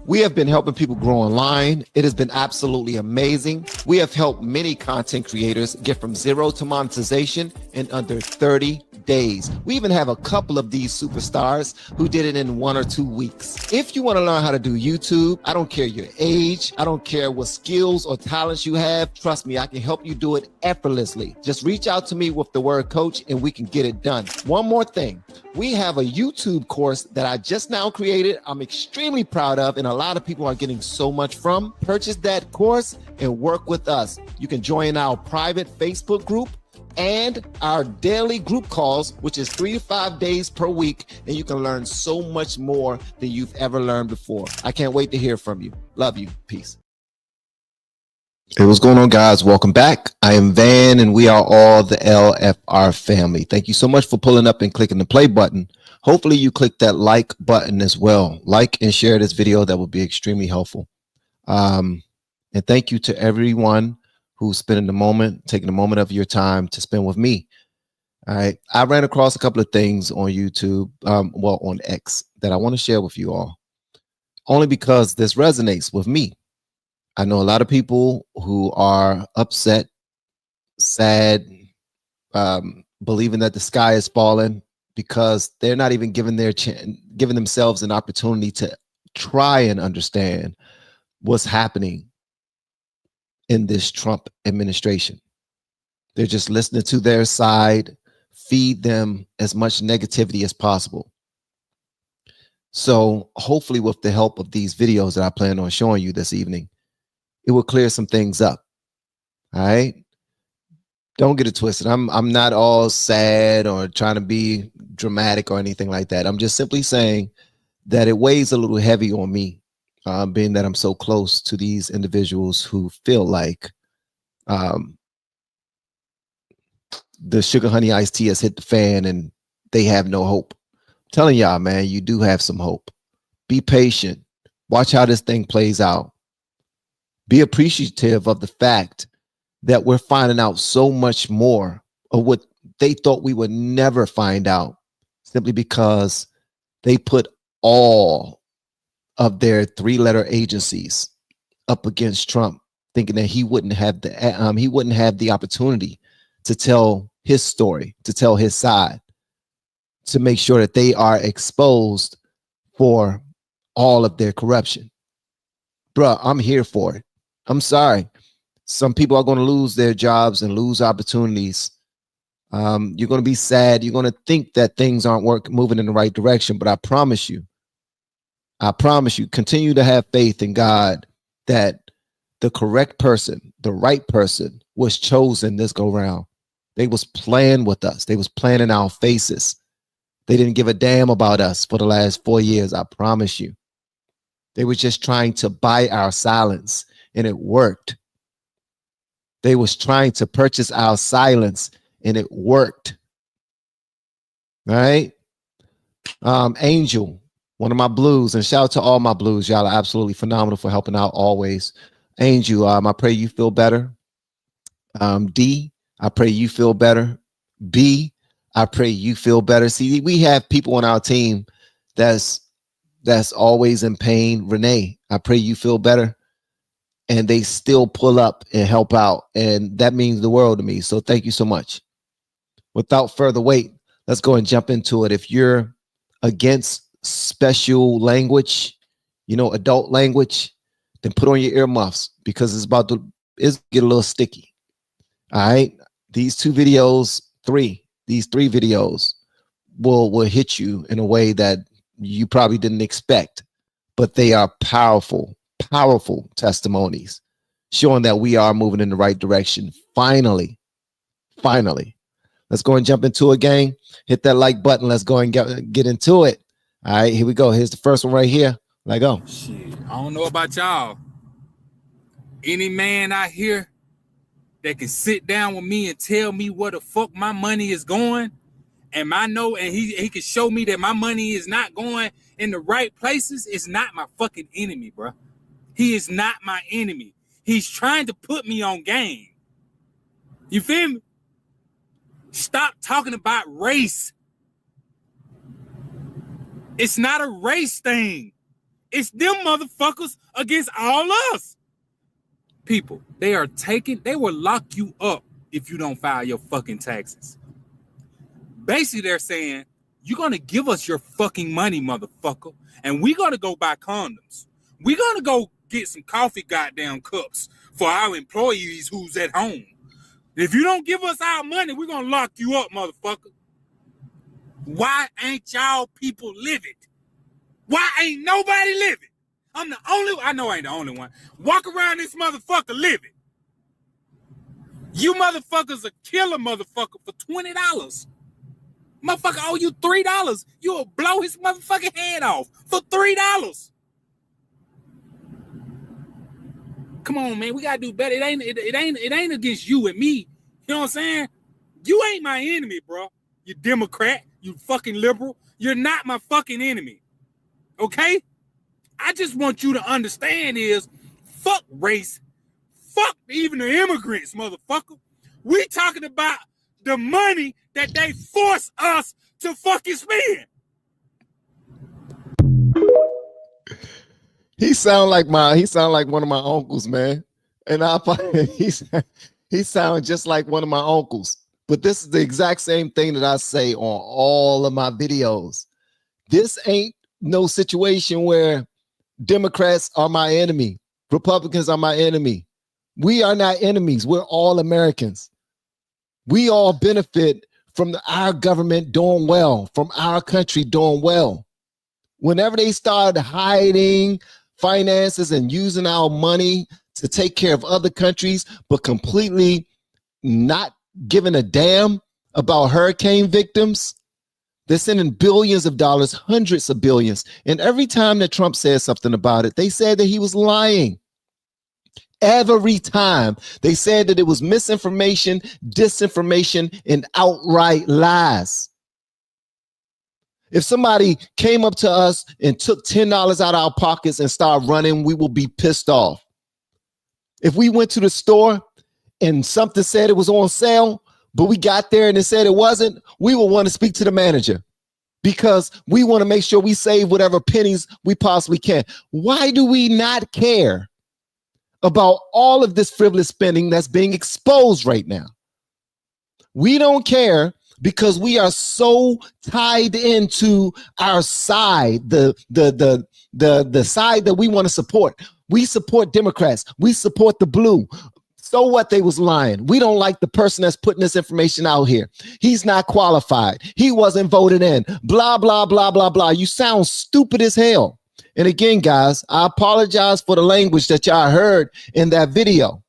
We have been helping people grow online. It has been absolutely amazing. We have helped many content creators get from zero to monetization in under 30 days. We even have a couple of these superstars who did it in 1 or 2 weeks. If you want to learn how to do YouTube, I don't care your age, I don't care what skills or talents you have. Trust me, I can help you do it effortlessly. Just reach out to me with the word coach and we can get it done. One more thing. We have a YouTube course that I just now created. I'm extremely proud of, and a lot of people are getting so much from. Purchase that course and work with us. You can join our private Facebook group and our daily group calls, which is 3 to 5 days per week, and you can learn so much more than you've ever learned before. I can't wait to hear from you. Love you. Peace. Hey, what's going on, guys? Welcome back. I am Van, and we are all the LFR family. Thank you so much for pulling up and clicking the play button. Hopefully you click that like button as well. Like and share this video. That would be extremely helpful. And thank you to everyone who's spending the moment, taking a moment of your time to spend with me. All right. I ran across a couple of things on YouTube, on X, that I want to share with you all, only because this resonates with me. I know a lot of people who are upset, sad, believing that the sky is falling because they're not even giving themselves an opportunity to try and understand what's happening in this Trump administration. They're just listening to their side, feed them as much negativity as possible. So hopefully with the help of these videos that I plan on showing you this evening, it will clear some things up. All right. Don't get it twisted. I'm not all sad or trying to be dramatic or anything like that. I'm just simply saying that it weighs a little heavy on me, being that I'm so close to these individuals who feel like the sugar honey iced tea has hit the fan and they have no hope. I'm telling y'all, man, you do have some hope. Be patient. Watch how this thing plays out. Be appreciative of the fact that we're finding out so much more of what they thought we would never find out, simply because they put all of their 3-letter agencies up against Trump, thinking that he wouldn't have the opportunity to tell his story, to tell his side, to make sure that they are exposed for all of their corruption. Bruh, I'm here for it. I'm sorry. Some people are going to lose their jobs and lose opportunities. You're going to be sad. You're going to think that things aren't moving in the right direction. But I promise you, continue to have faith in God that the correct person, the right person was chosen this go round. They was playing with us. They was playing in our faces. They didn't give a damn about us for the last 4 years. I promise you. They were just trying to buy our silence. And it worked. They was trying to purchase our silence, and it worked. All right. Angel, one of my blues, and shout out to all my blues. Y'all are absolutely phenomenal for helping out always. Angel, I pray you feel better. D, I pray you feel better. B, I pray you feel better. See, we have people on our team that's always in pain. Renee, I pray you feel better. And they still pull up and help out. And that means the world to me. So thank you so much. Without further wait, let's go and jump into it. If you're against special language, adult language, then put on your earmuffs, because it's get a little sticky. All right. These three videos will hit you in a way that you probably didn't expect, but they are powerful testimonies showing that we are moving in the right direction. Finally, let's go and jump into it, gang. Hit that like button. Let's go and get into it. All right, here we go. Here's the first one right here. Let go. Shit, I don't know about y'all. Any man out here that can sit down with me and tell me where the fuck my money is going, and he can show me that my money is not going in the right places, is not my fucking enemy, bro. He is not my enemy. He's trying to put me on game. You feel me? Stop talking about race. It's not a race thing. It's them motherfuckers against all us. People, they will lock you up if you don't file your fucking taxes. Basically, they're saying, you're going to give us your fucking money, motherfucker, and we're going to go buy condoms. We're going to go get some coffee goddamn cups for our employees who's at home. If you don't give us our money, we're going to lock you up, motherfucker. Why ain't y'all people living? Why ain't nobody living? I'm the only one. I know I ain't the only one. Walk around this motherfucker living. You motherfuckers will kill a motherfucker for $20. Motherfucker owe you $3. You will blow his motherfucking head off for $3. Come on, man. We gotta do better. It ain't against you and me. You know what I'm saying? You ain't my enemy, bro. You Democrat, you fucking liberal. You're not my fucking enemy. Okay? I just want you to understand is fuck race. Fuck even the immigrants, motherfucker. We talking about the money that they force us to fucking spend. He sound like one of my uncles, man. And he sound just like one of my uncles. But this is the exact same thing that I say on all of my videos. This ain't no situation where Democrats are my enemy. Republicans are my enemy. We are not enemies. We're all Americans. We all benefit from our government doing well, from our country doing well. Whenever they start hiding finances and using our money to take care of other countries, but completely not giving a damn about hurricane victims, they're sending billions of dollars, hundreds of billions. And every time that Trump says something about it, they said that he was lying. Every time they said that it was misinformation, disinformation, and outright lies. If somebody came up to us and took $10 out of our pockets and started running, we will be pissed off. If we went to the store and something said it was on sale, but we got there and it said it wasn't, we will want to speak to the manager because we want to make sure we save whatever pennies we possibly can. Why do we not care about all of this frivolous spending that's being exposed right now? We don't care because we are so tied into our side, the side that we want to support. We support Democrats. We support the blue. So what? They was lying. We don't like the person that's putting this information out here. He's not qualified. He wasn't voted in. Blah, blah, blah, blah, blah. You sound stupid as hell. And again, guys, I apologize for the language that y'all heard in that video.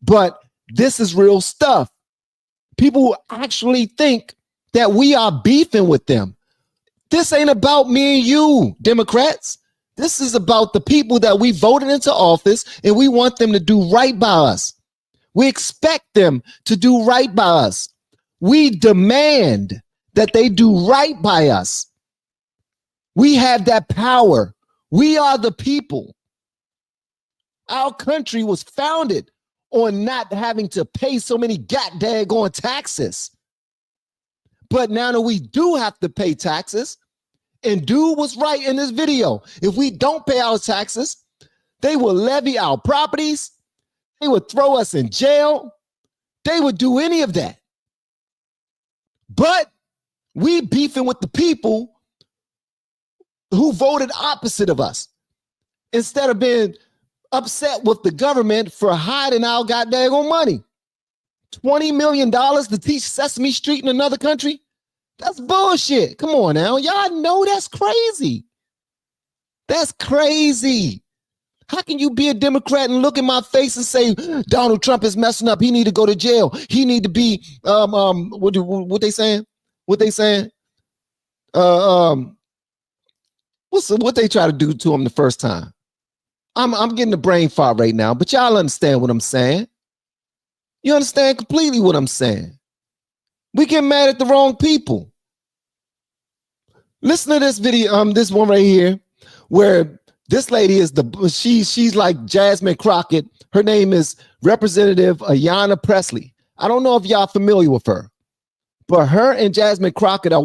But this is real stuff. People who actually think that we are beefing with them. This ain't about me and you, Democrats. This is about the people that we voted into office, and we want them to do right by us. We expect them to do right by us. We demand that they do right by us. We have that power. We are the people. Our country was founded on not having to pay so many goddamn taxes. But now that we do have to pay taxes, and dude was right in this video. If we don't pay our taxes, they will levy our properties. They would throw us in jail. They would do any of that. But we beefing with the people who voted opposite of us instead of being upset with the government for hiding our goddamn money. $20 million to teach Sesame Street in another country? That's bullshit. Come on now. Y'all know that's crazy. That's crazy. How can you be a Democrat and look in my face and say Donald Trump is messing up? He need to go to jail. He need to be what they saying? What they saying? What they try to do to him the first time? I'm getting the brain fart right now, but y'all understand what I'm saying. You understand completely what I'm saying. We get mad at the wrong people. Listen to this video, this one right here, where this lady is she's like Jasmine Crockett. Her name is Representative Ayanna Pressley. I don't know if y'all familiar with her, but her and Jasmine Crockett are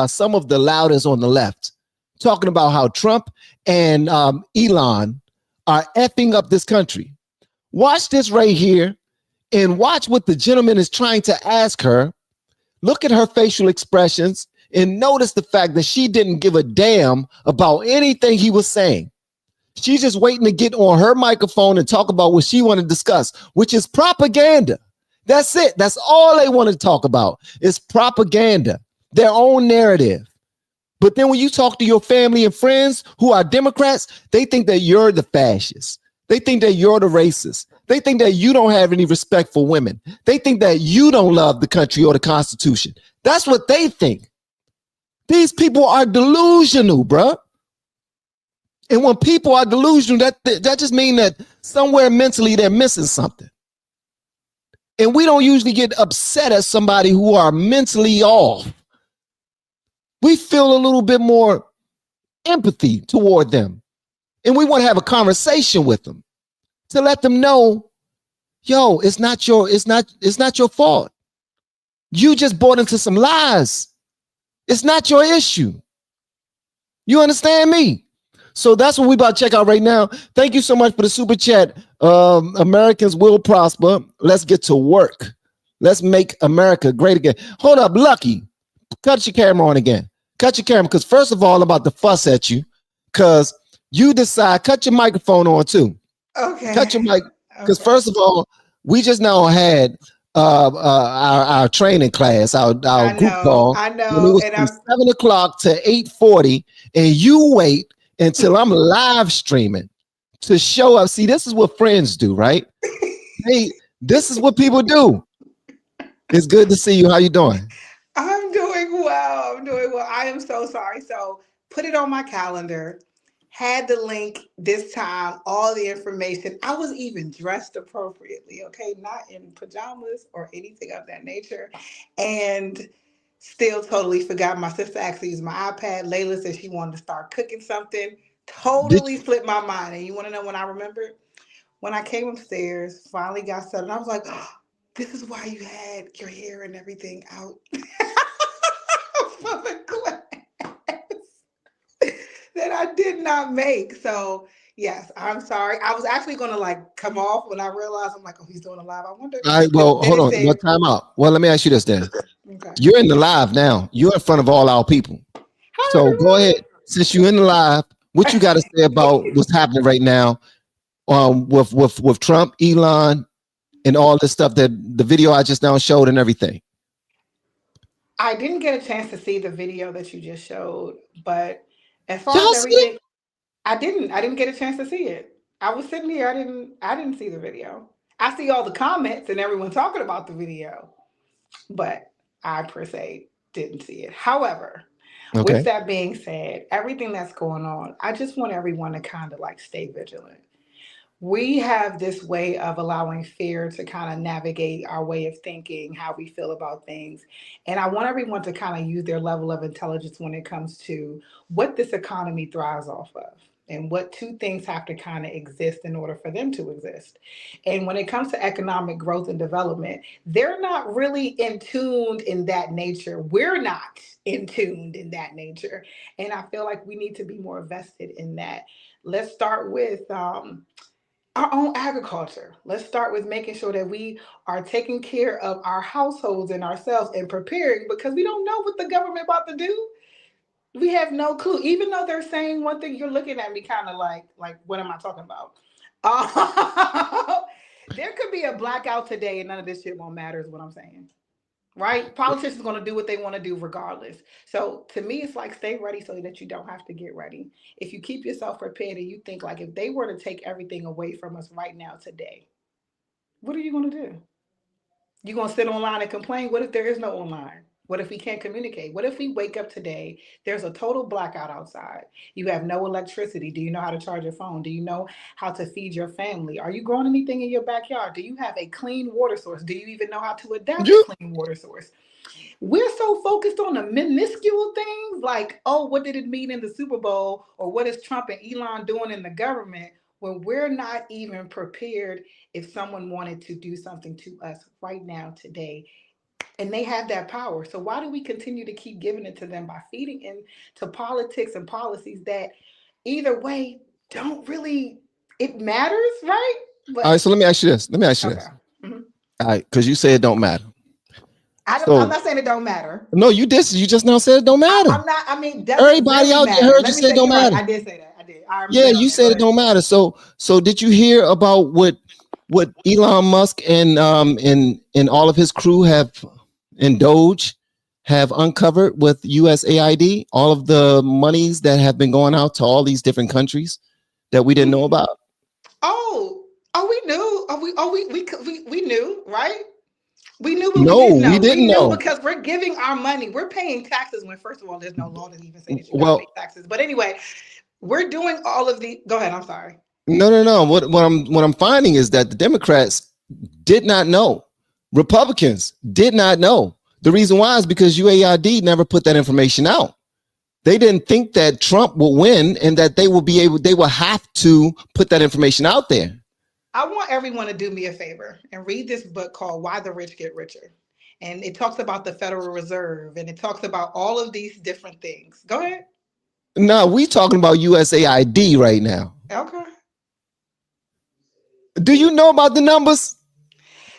some of the loudest on the left. talking about how Trump and Elon are effing up this country. Watch this right here and watch what the gentleman is trying to ask her. Look at her facial expressions and notice the fact that she didn't give a damn about anything he was saying. She's just waiting to get on her microphone and talk about what she want to discuss, which is propaganda. That's it. That's all they want to talk about is propaganda, their own narrative. But then when you talk to your family and friends who are Democrats, they think that you're the fascist. They think that you're the racist. They think that you don't have any respect for women. They think that you don't love the country or the Constitution. That's what they think. These people are delusional, bruh. And when people are delusional, that just means that somewhere mentally they're missing something. And we don't usually get upset at somebody who are mentally off. We feel a little bit more empathy toward them. And we want to have a conversation with them to let them know, yo, it's not your fault. You just bought into some lies. It's not your issue. You understand me? So that's what we about to check out right now. Thank you so much for the super chat. Americans will prosper. Let's get to work. Let's make America great again. Hold up, Lucky. Cut your camera on again. Cut your camera, because first of all, I'm about to fuss at you, because you decide, cut your microphone on too. Okay. Cut your mic, because first of all, we just now had our training class, our group call. I know. And it was from 7 o'clock to 8:40, and you wait until I'm live streaming to show up. See, this is what friends do, right? Hey, this is what people do. It's good to see you. How you doing? I'm doing well. I am so sorry. So put it on my calendar. Had the link this time, all the information. I was even dressed appropriately, okay? Not in pajamas or anything of that nature. And still totally forgot. My sister actually used my iPad. Layla said she wanted to start cooking something. Totally slipped my mind. And you want to know when I remembered? When I came upstairs, finally got settled, I was like, oh, this is why you had your hair and everything out from the class that I did not make. So yes, I'm sorry. I was actually going to come off when I realized, I'm like, oh, he's doing a live. I wonder. All right, well, hold on. One time out. Well, let me ask you this then. Okay. You're in the live now. You're in front of all our people. So go ahead. Since you're in the live, what you got to say about what's happening right now with Trump, Elon, and all this stuff, that the video I just now showed and everything? I didn't get a chance to see the video that you just showed, but as far as everything, I didn't get a chance to see it. I was sitting here. I didn't see the video. I see all the comments and everyone talking about the video, but I per se didn't see it. However, with that being said, everything that's going on, I just want everyone to kind of stay vigilant. We have this way of allowing fear to kind of navigate our way of thinking, how we feel about things. And I want everyone to kind of use their level of intelligence when it comes to what this economy thrives off of and what two things have to kind of exist in order for them to exist. And when it comes to economic growth and development, they're not really in tuned in that nature. We're not in tuned in that nature. And I feel like we need to be more vested in that. Let's start with our own agriculture. Let's start with making sure that we are taking care of our households and ourselves and preparing, because we don't know what the government about to do. We have no clue. Even though they're saying one thing, you're looking at me kind of like, what am I talking about? There could be a blackout today and none of this shit won't matter is what I'm saying. Right? Politicians are going to do what they want to do regardless. So to me, it's stay ready so that you don't have to get ready. If you keep yourself prepared and you think if they were to take everything away from us right now today, what are you going to do? You going to sit online and complain? What if there is no online? What if we can't communicate? What if we wake up today, there's a total blackout outside? You have no electricity. Do you know how to charge your phone? Do you know how to feed your family? Are you growing anything in your backyard? Do you have a clean water source? Do you even know how to adapt a clean water source? We're so focused on the minuscule things oh, what did it mean in the Super Bowl? Or what is Trump and Elon doing in the government? When we're not even prepared if someone wanted to do something to us right now, today. and they have that power. So why do we continue to keep giving it to them by feeding into politics and policies that either way don't really, it matters, right? But, all right, so let me ask you this. okay. Mm-hmm. All right, because you say it don't matter. I'm not saying it don't matter. No, you just now said it don't matter. I'm not. I mean, everybody out there heard you say it don't matter. Right. I did say that. I did. Yeah, you said it don't matter. So did you hear about what Elon Musk and all of his crew have and DOGE have uncovered with USAID? All of the monies that have been going out to all these different countries that we didn't know about. Oh, we knew. We knew, right? We knew, but we didn't know because we're giving our money. We're paying taxes when, first of all, there's no law that even say that you gotta pay taxes. But anyway, we're doing all of the. Go ahead. I'm sorry. No. What I'm finding is that the Democrats did not know. Republicans did not know. The reason why is because USAID never put that information out. They didn't think that Trump will win and that they will have to put that information out there. I want everyone to do me a favor and read this book called Why the Rich Get Richer. And it talks about the Federal Reserve and it talks about all of these different things. Go ahead. No, we talking about USAID right now. Okay. Do you know about the numbers?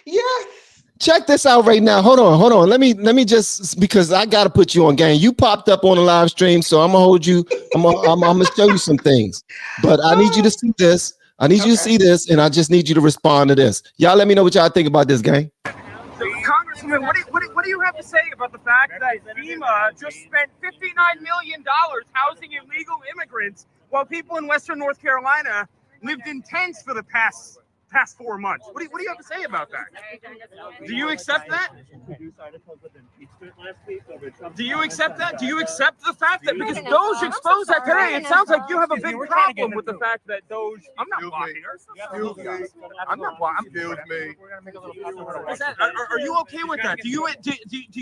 Yes. Check this out right now. Hold on. Let me just, because I got to put you on game. You popped up on the live stream, so I'm going to hold you. I'm going to show you some things. But I need you to see this. I need you to see this, and I just need you to respond to this. Y'all let me know what y'all think about this, gang. Congressman, what do you have to say about the fact that FEMA just spent $59 million housing illegal immigrants while people in Western North Carolina lived in tents for the past 4 months? What do you have to say about that? Do you accept that? Do you accept that? Do you accept the fact that because DOGE exposed that today, it sounds like you have a big problem with the fact that DOGE. I'm not blocking her. I'm not blocking. Excuse me. Are you okay with that? Do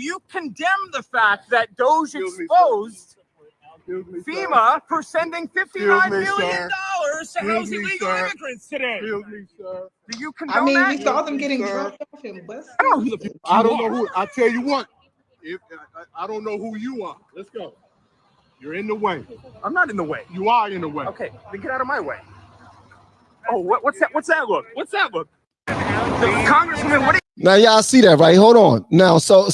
you condemn the fact that DOGE exposed FEMA for sending $59 million to house illegal immigrants today? Excuse me, sir. Do you condone that? We saw them getting dropped off in bus. I don't know. I don't know who. I tell you what. I don't know who you are. Let's go. You're in the way. I'm not in the way. You are in the way. Okay, then get out of my way. Oh, what's that? What's that look? What's that look? Congressman, what? Now y'all see that, right? Hold on. Now, so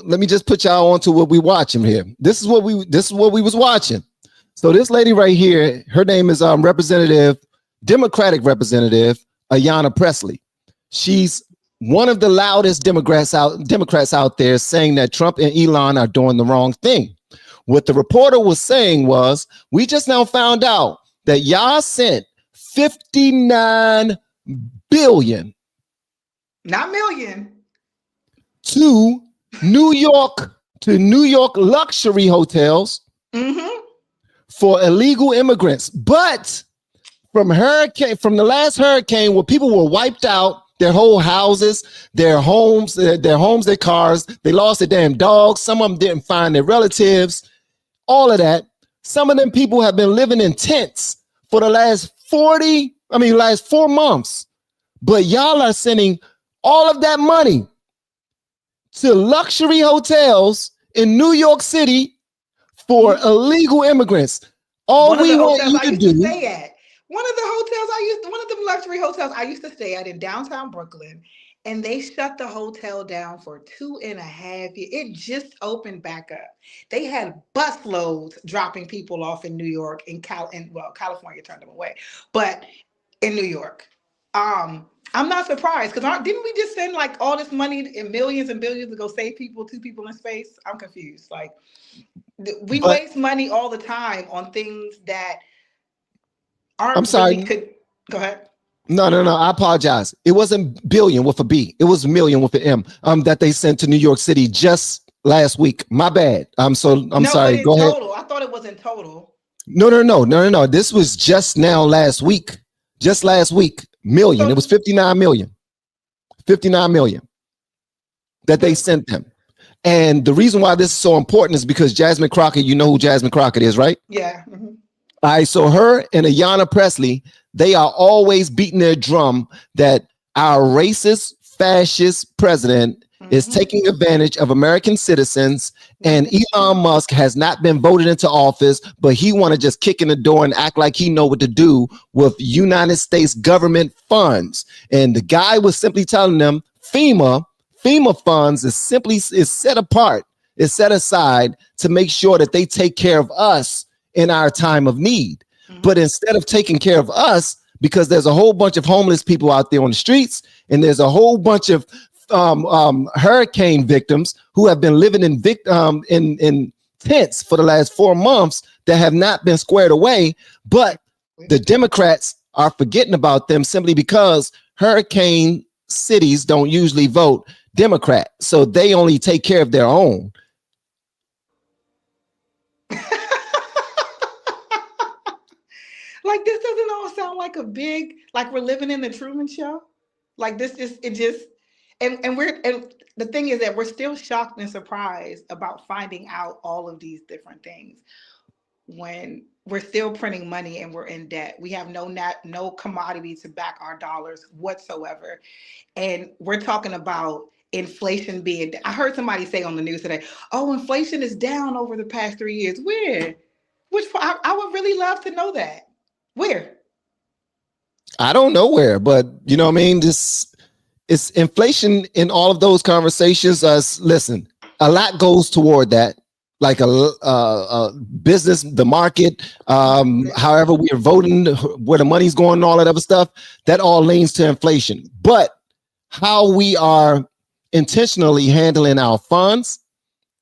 let me just put y'all onto what we watching here. This is what we was watching. So this lady right here, her name is Democratic Representative Ayanna Pressley. She's one of the loudest Democrats out there saying that Trump and Elon are doing the wrong thing. What the reporter was saying was, we just now found out that y'all sent 59 billion, not million, to New York luxury hotels for illegal immigrants. But from the last hurricane, where people were wiped out, their whole houses, their homes, their cars, they lost their damn dogs. Some of them didn't find their relatives, all of that. Some of them people have been living in tents for the last 4 months. But y'all are sending all of that money to luxury hotels in New York City for illegal immigrants. All we want you to do. One of them luxury hotels I used to stay at in downtown Brooklyn, and they shut the hotel down for 2.5 years. It just opened back up. They had busloads dropping people off in New York and California turned them away, but in New York. I'm not surprised because didn't we just send like all this money in millions and billions to go save two people in space? I'm confused. Like we waste money all the time on things that aren't. I'm sorry. Go ahead. No. I apologize. It wasn't billion with a B. It was million with an M. That they sent to New York City just last week. My bad. I'm sorry. Go ahead. Total. I thought it was in total. No. This was just now last week. Just last week. Million. So, it was 59 million. 59 million that they sent them. And the reason why this is so important is because Jasmine Crockett, you know who Jasmine Crockett is, right? Yeah. All right. So her and Ayanna Pressley, they are always beating their drum that our racist, fascist president is taking advantage of American citizens, and Elon Musk has not been voted into office, but he want to just kick in the door and act like he know what to do with United States government funds. And the guy was simply telling them FEMA funds is set apart, is set aside to make sure that they take care of us in our time of need. But instead of taking care of us, because there's a whole bunch of homeless people out there on the streets, and there's a whole bunch of hurricane victims who have been living in tents for the last 4 months that have not been squared away. But the Democrats are forgetting about them simply because hurricane cities don't usually vote Democrat, so they only take care of their own. Like, this doesn't all sound like a big, like we're living in the Truman Show. Like, this is, it just, and the thing is that we're still shocked and surprised about finding out all of these different things when we're still printing money and we're in debt. We have no commodity to back our dollars whatsoever. And we're talking about inflation being, I heard somebody say on the news today, oh, inflation is down over the past 3 years. Where? I would really love to know that. Where? I don't know where, but you know what I mean? It's inflation in all of those conversations. Listen, a lot goes toward that, like a business, the market, however we are voting, where the money's going, and all that other stuff, that all leans to inflation. But how we are intentionally handling our funds,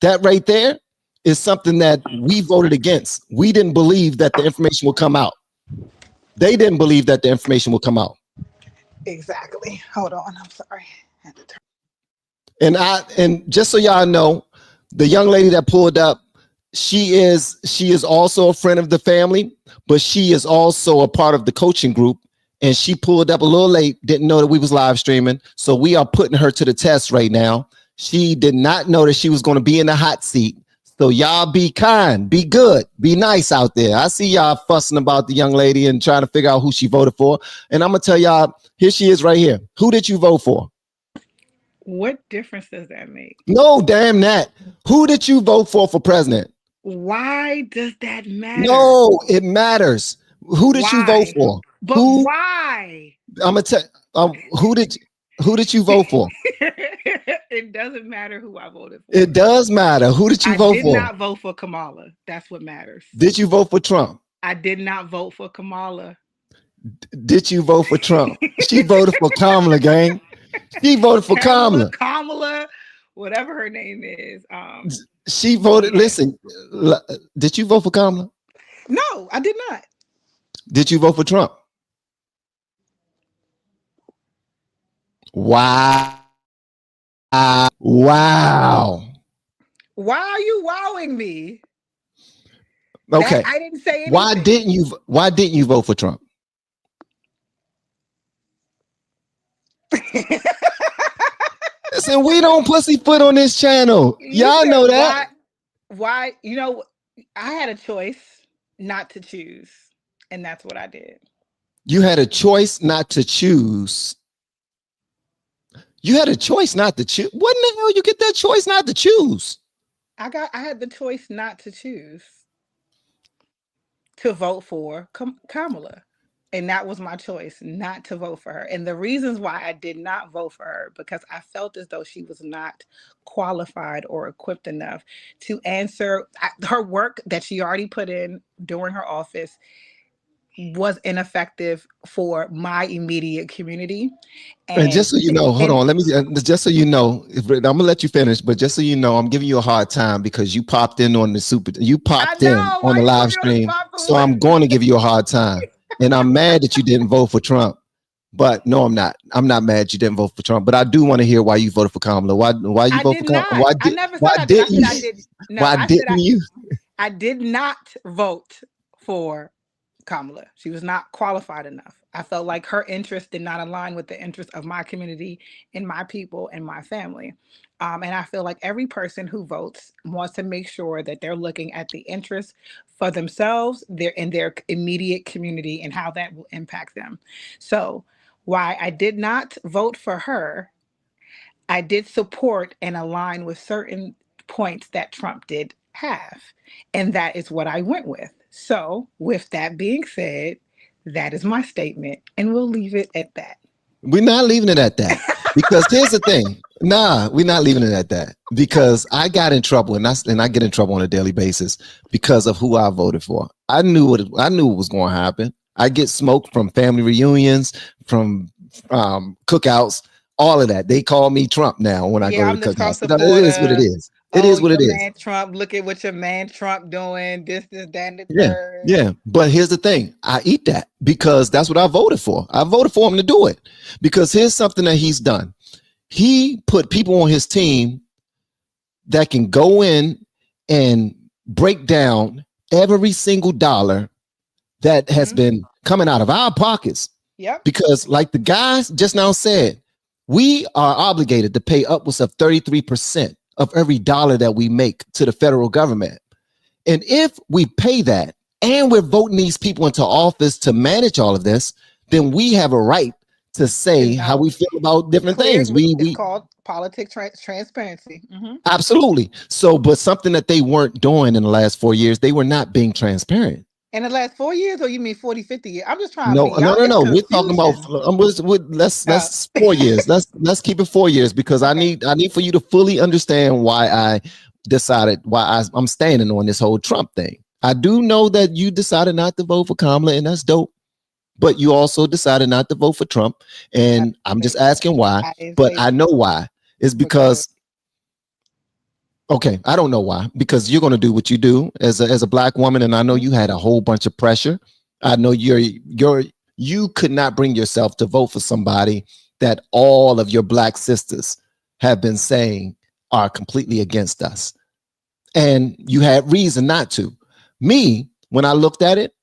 that right there is something that we voted against. We didn't believe that the information would come out. They didn't believe that the information would come out. Exactly. Hold on. I'm sorry. And just so y'all know, the young lady that pulled up, she is also a friend of the family, but she is also a part of the coaching group. And she pulled up a little late, didn't know that we was live streaming. So we are putting her to the test right now. She did not know that she was going to be in the hot seat. So y'all be kind, be good, be nice out there. I see y'all fussing about the young lady and trying to figure out who she voted for. And I'm going to tell y'all, here she is right here. Who did you vote for? What difference does that make? No, damn that. Who did you vote for president? Why does that matter? No, it matters. Who did you vote for? But why? I'm going to tell who did you vote for? It doesn't matter who I voted for. It does matter. Who did you vote for? I did not vote for Kamala. That's what matters. Did you vote for Trump? I did not vote for Kamala. Did you vote for Trump? She voted for Kamala, gang. She voted for Kamala. Kamala, whatever her name is. She voted. Yeah. Listen, did you vote for Kamala? No, I did not. Did you vote for Trump? Wow. Wow. Why are you wowing me? Okay. I didn't say anything. Why didn't you vote for Trump? Listen, we don't pussyfoot on this channel. Y'all know that. Why? You know, I had a choice not to choose, and that's what I did. You had a choice not to choose. You had a choice not to choose. What in the hell you get that choice not to choose? I had the choice not to choose to vote for Kamala. And that was my choice, not to vote for her. And the reasons why I did not vote for her, because I felt as though she was not qualified or equipped enough to answer her work that she already put in during her office was ineffective for my immediate community. And just so you know, hold on, just so you know, I'm gonna let you finish, but just so you know, I'm giving you a hard time because you popped in on the live stream. So I'm going to give you a hard time. And I'm mad that you didn't vote for Trump. But no, I'm not. I'm not mad you didn't vote for Trump. But I do want to hear why you voted for Kamala. Why you voted for Kamala? Why didn't you? I did not vote for Kamala. She was not qualified enough. I felt like her interests did not align with the interests of my community and my people and my family. And I feel like every person who votes wants to make sure that they're looking at the interests for themselves, their immediate community, and how that will impact them. So why I did not vote for her, I did support and align with certain points that Trump did have. And that is what I went with. So, with that being said, that is my statement, and we'll leave it at that. We're not leaving it at that because here's the thing. Nah, we're not leaving it at that because I got in trouble, and I get in trouble on a daily basis because of who I voted for. I knew what was going to happen. I get smoked from family reunions, from cookouts, all of that. They call me Trump now when I go to the cookouts. It is what it is. It is what it is. Man Trump, look at what your man Trump doing. This, that, and the third. Yeah. But here's the thing. I eat that because that's what I voted for. I voted for him to do it because here's something that he's done. He put people on his team that can go in and break down every single dollar that has been coming out of our pockets. Yep. Because like the guys just now said, we are obligated to pay upwards of 33% of every dollar that we make to the federal government. And if we pay that and we're voting these people into office to manage all of this, then we have a right to say how we feel about different things. It's called politics transparency. Absolutely. So, but something that they weren't doing in the last 4 years, they were not being transparent. In the last 4 years, or you mean 40, 50 years? I'm just trying to be No. We're talking about let's 4 years. Let's keep it 4 years because I need for you to fully understand why I decided I'm standing on this whole Trump thing. I do know that you decided not to vote for Kamala, and that's dope. But you also decided not to vote for Trump, and I'm just asking why. But I know why. It's because. Okay, I don't know why, because you're going to do what you do as a black woman, and I know you had a whole bunch of pressure. I know you could not bring yourself to vote for somebody that all of your black sisters have been saying are completely against us, and you had reason not to. Me, when I looked at it,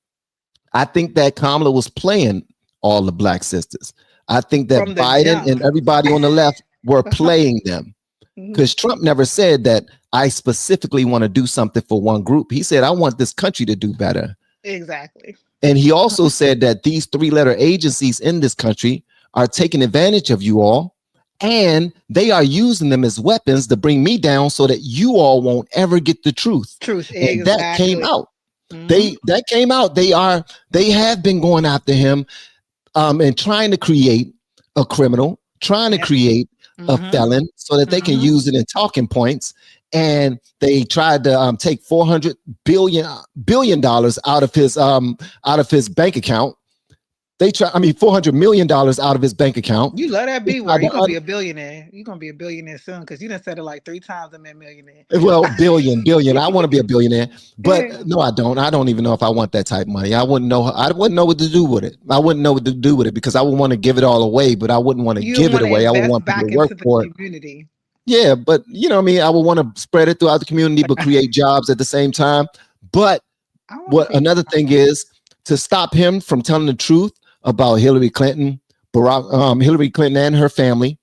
I think that Kamala was playing all the black sisters. I think that Biden and everybody on the left were playing them. Because Trump never said that I specifically want to do something for one group. He said, I want this country to do better. Exactly. And he also said that these 3-letter agencies in this country are taking advantage of you all, and they are using them as weapons to bring me down so that you all won't ever get the truth. Exactly. And that came out. That came out. They have been going after him and trying to create a criminal, trying to create a felon so that they can use it in talking points. And they tried to take $400 billion out of his bank account. $400 million out of his bank account. You love that B word. You're gonna be a billionaire. You're gonna be a billionaire soon because you done said it like 3 times. I'm a millionaire. Well, billion. I want to be a billionaire, but no, I don't. I don't even know if I want that type of money. I wouldn't know what to do with it. I wouldn't know what to do with it because I would want to give it all away, but I wouldn't want to give it away. I would want people to work for it. Community. Yeah, but you know what I mean? I would want to spread it throughout the community, but create jobs at the same time. But what another thing is to stop him from telling the truth about Hillary Clinton and her family,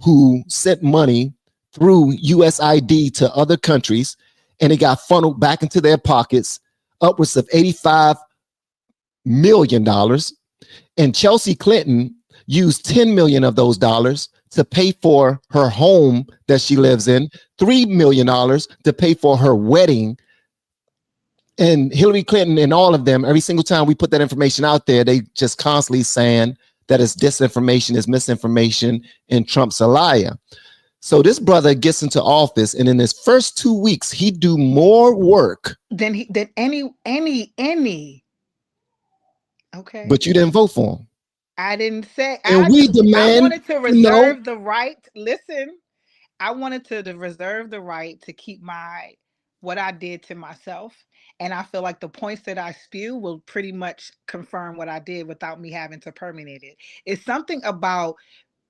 who sent money through USAID to other countries, and it got funneled back into their pockets, upwards of $85 million. And Chelsea Clinton used 10 million of those dollars to pay for her home that she lives in, $3 million to pay for her wedding. And Hillary Clinton and all of them, every single time we put that information out there, they just constantly saying that it's disinformation, it's misinformation, and Trump's a liar. So this brother gets into office, and in his first 2 weeks, he do more work than any. Okay. But you didn't vote for him. I didn't say. And we demand. I wanted to reserve the right. Listen, I wanted to reserve the right to keep what I did to myself. And I feel like the points that I spew will pretty much confirm what I did without me having to permeate it. It's something about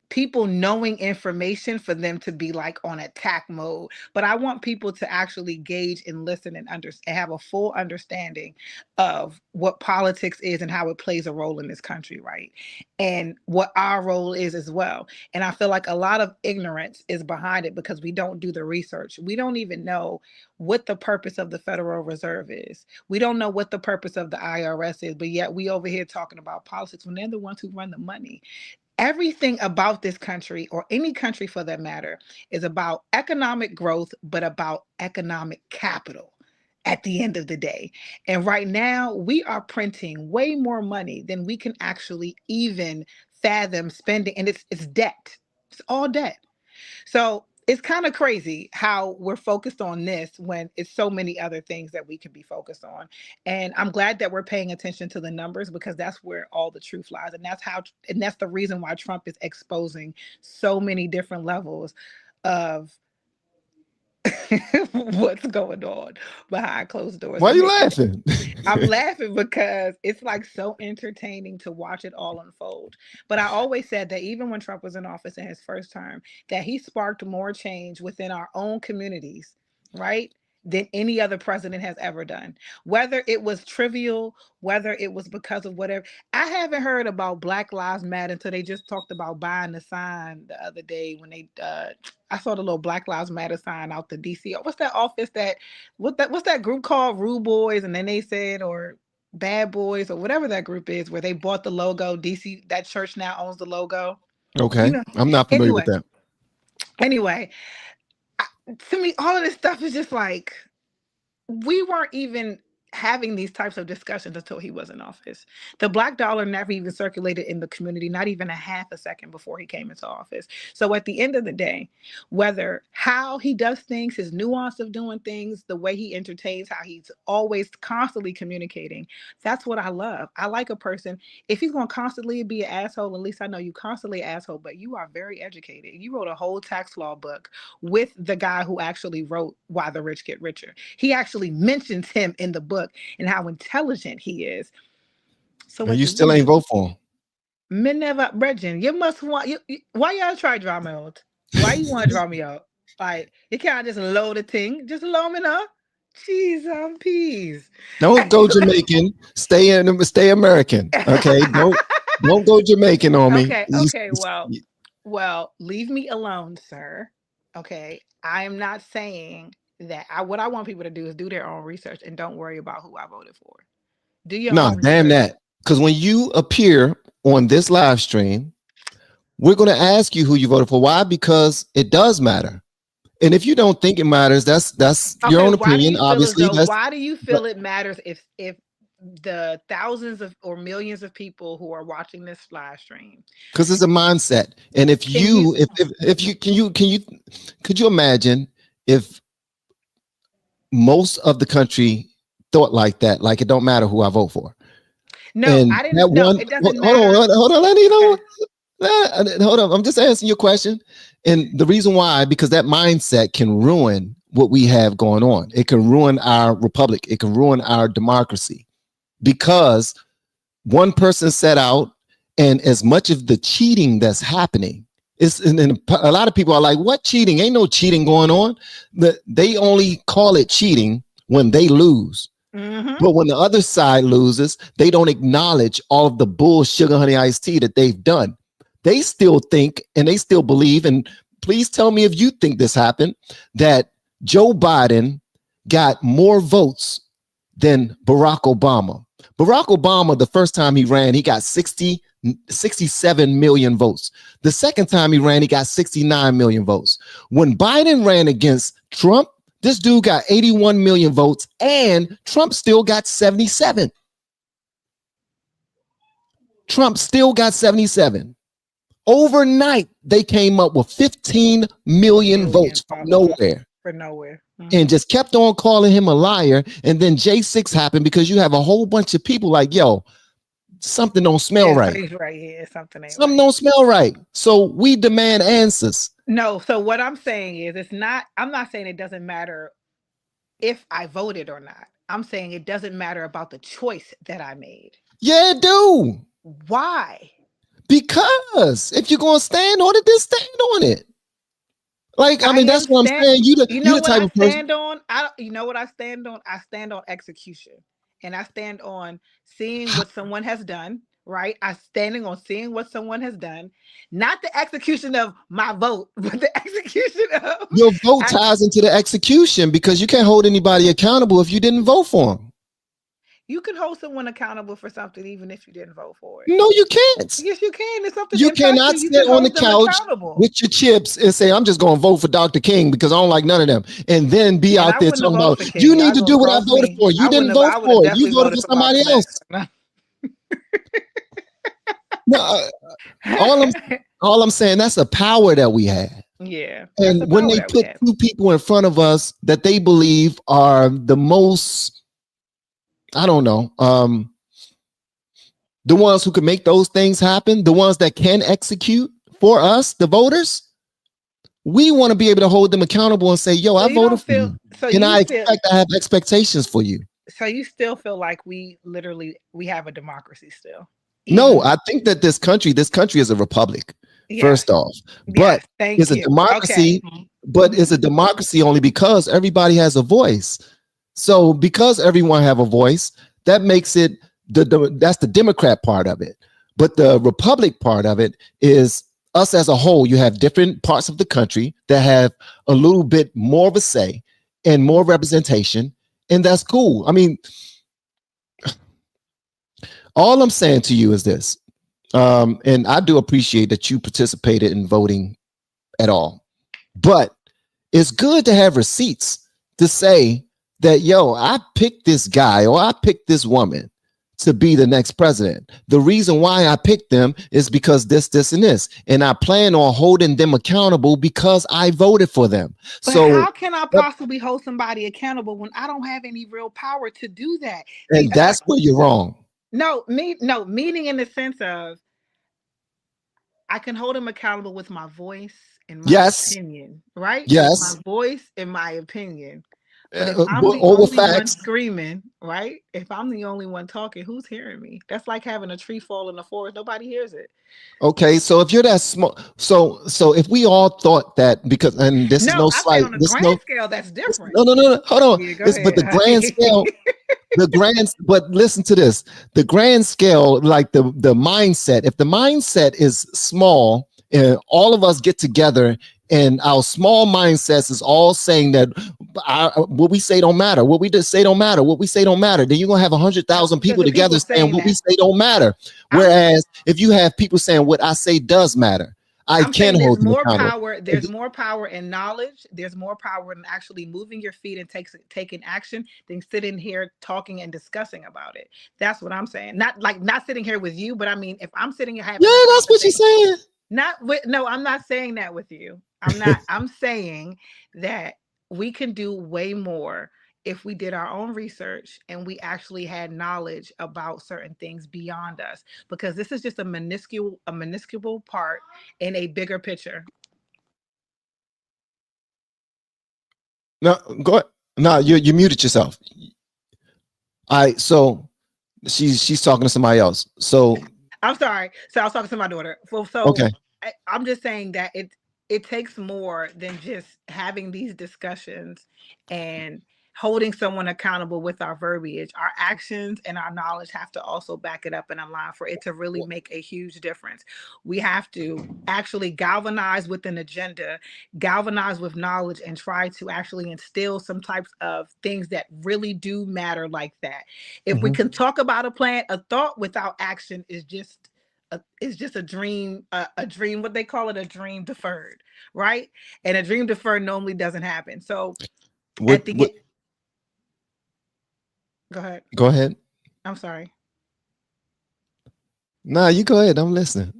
people knowing information for them to be like on attack mode. But I want people to actually gauge and listen and have a full understanding of what politics is and how it plays a role in this country, right? And what our role is as well. And I feel like a lot of ignorance is behind it because we don't do the research. We don't even know what the purpose of the Federal Reserve is. We don't know what the purpose of the IRS is, but yet we over here talking about politics when they're the ones who run the money. everything about this country, or any country for that matter, is about economic growth, but about economic capital at the end of the day. And right now, we are printing way more money than we can actually even fathom spending. And it's debt. It's all debt. So it's kind of crazy how we're focused on this when it's so many other things that we could be focused on. And I'm glad that we're paying attention to the numbers, because that's where all the truth lies. And that's the reason why Trump is exposing so many different levels of what's going on behind closed doors. Why are you laughing? I'm laughing because it's like so entertaining to watch it all unfold. But I always said that even when Trump was in office in his first term, that he sparked more change within our own communities, right, than any other president has ever done. Whether it was trivial, whether it was because of whatever. I haven't heard about Black Lives Matter until they just talked about buying the sign the other day when they I saw the little Black Lives Matter sign out the DC. What's that office what's that group called? Rude Boys, and then they said, or Bad Boys, or whatever that group is, where they bought the logo. DC, that church now owns the logo. Okay. You know, I'm not familiar with that. Anyway, to me, all of this stuff is just like, we weren't even having these types of discussions until he was in office. The black dollar never even circulated in the community, not even a half a second before he came into office. So at the end of the day, whether how he does things, his nuance of doing things, the way he entertains, how he's always constantly communicating, that's what I love. I like a person, if he's going to constantly be an asshole, at least I know you constantly an asshole, but you are very educated. You wrote a whole tax law book with the guy who actually wrote Why the Rich Get Richer. He actually mentions him in the book and how intelligent he is. So and you still ain't vote for him. Me never, Bridget, you must want you, why y'all try to draw me out? Why you want to draw me out? Like, you can't just load the thing, just load me up. Jeez, peas. Don't go Jamaican. Stay American. Okay. Don't go Jamaican on me. Okay. Well, leave me alone, sir. Okay. I am not saying that. What I want people to do is do their own research and don't worry about who I voted for. Do your own research. Damn that. Because when you appear on this live stream, we're going to ask you who you voted for. Why? Because it does matter. And if you don't think it matters, that's your own opinion. Obviously, why do you feel it matters if the thousands of or millions of people who are watching this live stream? Because it's a mindset. And if you could you imagine if most of the country thought like that, like it don't matter who I vote for? No, and I didn't know. It doesn't matter. Hold on, Lenny, hold on. I'm just answering your question. And the reason why, because that mindset can ruin what we have going on. It can ruin our republic. It can ruin our democracy, because one person set out, and as much of the cheating that's happening, and a lot of people are like, what cheating? Ain't no cheating going on. They only call it cheating when they lose. Mm-hmm. But when the other side loses, they don't acknowledge all of the bull sugar honey iced tea that they've done. They still think and they still believe, and please tell me if you think this happened, that Joe Biden got more votes than Barack Obama. Barack Obama, the first time he ran, he got 67 million votes. The second time he ran, he got 69 million votes. When Biden ran against Trump, this dude got 81 million votes, and Trump still got 77. Trump still got 77. Overnight, they came up with 15 million votes from nowhere. Mm-hmm. And just kept on calling him a liar. And then J6 happened because you have a whole bunch of people like, yo, something don't smell right. Something don't smell right. So we demand answers. No, so what I'm saying is I'm not saying it doesn't matter if I voted or not. I'm saying it doesn't matter about the choice that I made. Yeah, it do. Why? Because if you're gonna stand on it, then stand on it. Like, I mean, that's what I'm saying. You the type of person. You know what I stand on? I stand on execution, and I stand on seeing what someone has done. Right? I'm standing on seeing what someone has done, not the execution of my vote, but the execution of your vote ties into the execution, because you can't hold anybody accountable if you didn't vote for them. You can hold someone accountable for something even if you didn't vote for it. No, you can't. Yes, you can. It's something You that impacts cannot you. You sit can on the hold them couch accountable. with your chips and say, I'm just going to vote for Dr. King because I don't like none of them. And then be And out I there wouldn't have talking voted about, for King. you Y'all need to gonna do what I cross voted me. for. You didn't vote I would have for it. You definitely voted voted for for somebody Malcolm X. else. No, all I'm saying, that's a power that we have. Yeah, that's the And when power they that we put have. two people in front of us that they believe are the most, I don't know, the ones who can make those things happen, the ones that can execute for us, the voters, we want to be able to hold them accountable and say, yo, So I you don't voted for feel. you. So And you I feel. have expectations for you. So you still feel like we have a democracy still. No, Even I think that this country is a republic, yes, first off. But yes. Thank it's a you. Okay. democracy, but it's a democracy only because everybody has a voice. So because everyone have a voice, that makes it that's the Democrat part of it. But the Republic part of it is us as a whole. You have different parts of the country that have a little bit more of a say and more representation, and that's cool. I mean, all I'm saying to you is this, and I do appreciate that you participated in voting at all, but it's good to have receipts to say that, yo, I picked this guy or I picked this woman to be the next president. The reason why I picked them is because this, and this. And I plan on holding them accountable because I voted for them. But So, how can I possibly hold somebody accountable when I don't have any real power to do that? and that's where you're wrong. No, meaning in the sense of I can hold them accountable with my voice and my Yes, opinion, right? With my yes, voice and my opinion. But if I'm the or with only one facts. screaming, right? If I'm the only one talking, who's hearing me? That's like having a tree fall in the forest. Nobody hears it. Okay, so if you're that small, so if we all thought that, because, and this is No, no I said slight, on a this grand no, scale, that's different. no, hold on. Yeah, go It's but the ahead. grand scale, but listen to this, the grand scale, like the mindset. If the mindset is small, and all of us get together, and our small mindsets is all saying that what we say don't matter, what we just say don't matter, what we say don't matter, then you're gonna have 100,000 Because people the together people saying saying what we that. say don't matter. Whereas if you have people saying what I say does matter, I I'm can saying there's hold them more accountable. power. There's more power in knowledge. There's more power in actually moving your feet and taking action than sitting here talking and discussing about it. That's what I'm saying. Not sitting here with you, but I mean, if I'm sitting here Yeah, having a that's what you're conversation, saying. not with no, I'm not saying that with you. I'm not. I'm saying that we can do way more if we did our own research and we actually had knowledge about certain things beyond us, because this is just a minuscule part in a bigger picture. No, go ahead. No, you muted yourself. All right, so she's talking to somebody else. So I'm sorry. So I was talking to my daughter. okay. I'm just saying that it takes more than just having these discussions and holding someone accountable with our verbiage. Our actions and our knowledge have to also back it up and align for it to really make a huge difference. We have to actually galvanize with an agenda, galvanize with knowledge, and try to actually instill some types of things that really do matter like that. If we Mhm. can talk about a plan, a thought without action is just a dream, a dream, what they call it, a dream deferred, right? And a dream deferred normally doesn't happen. So at the What go ahead. go ahead. I'm sorry. Nah, you go ahead. I'm listening.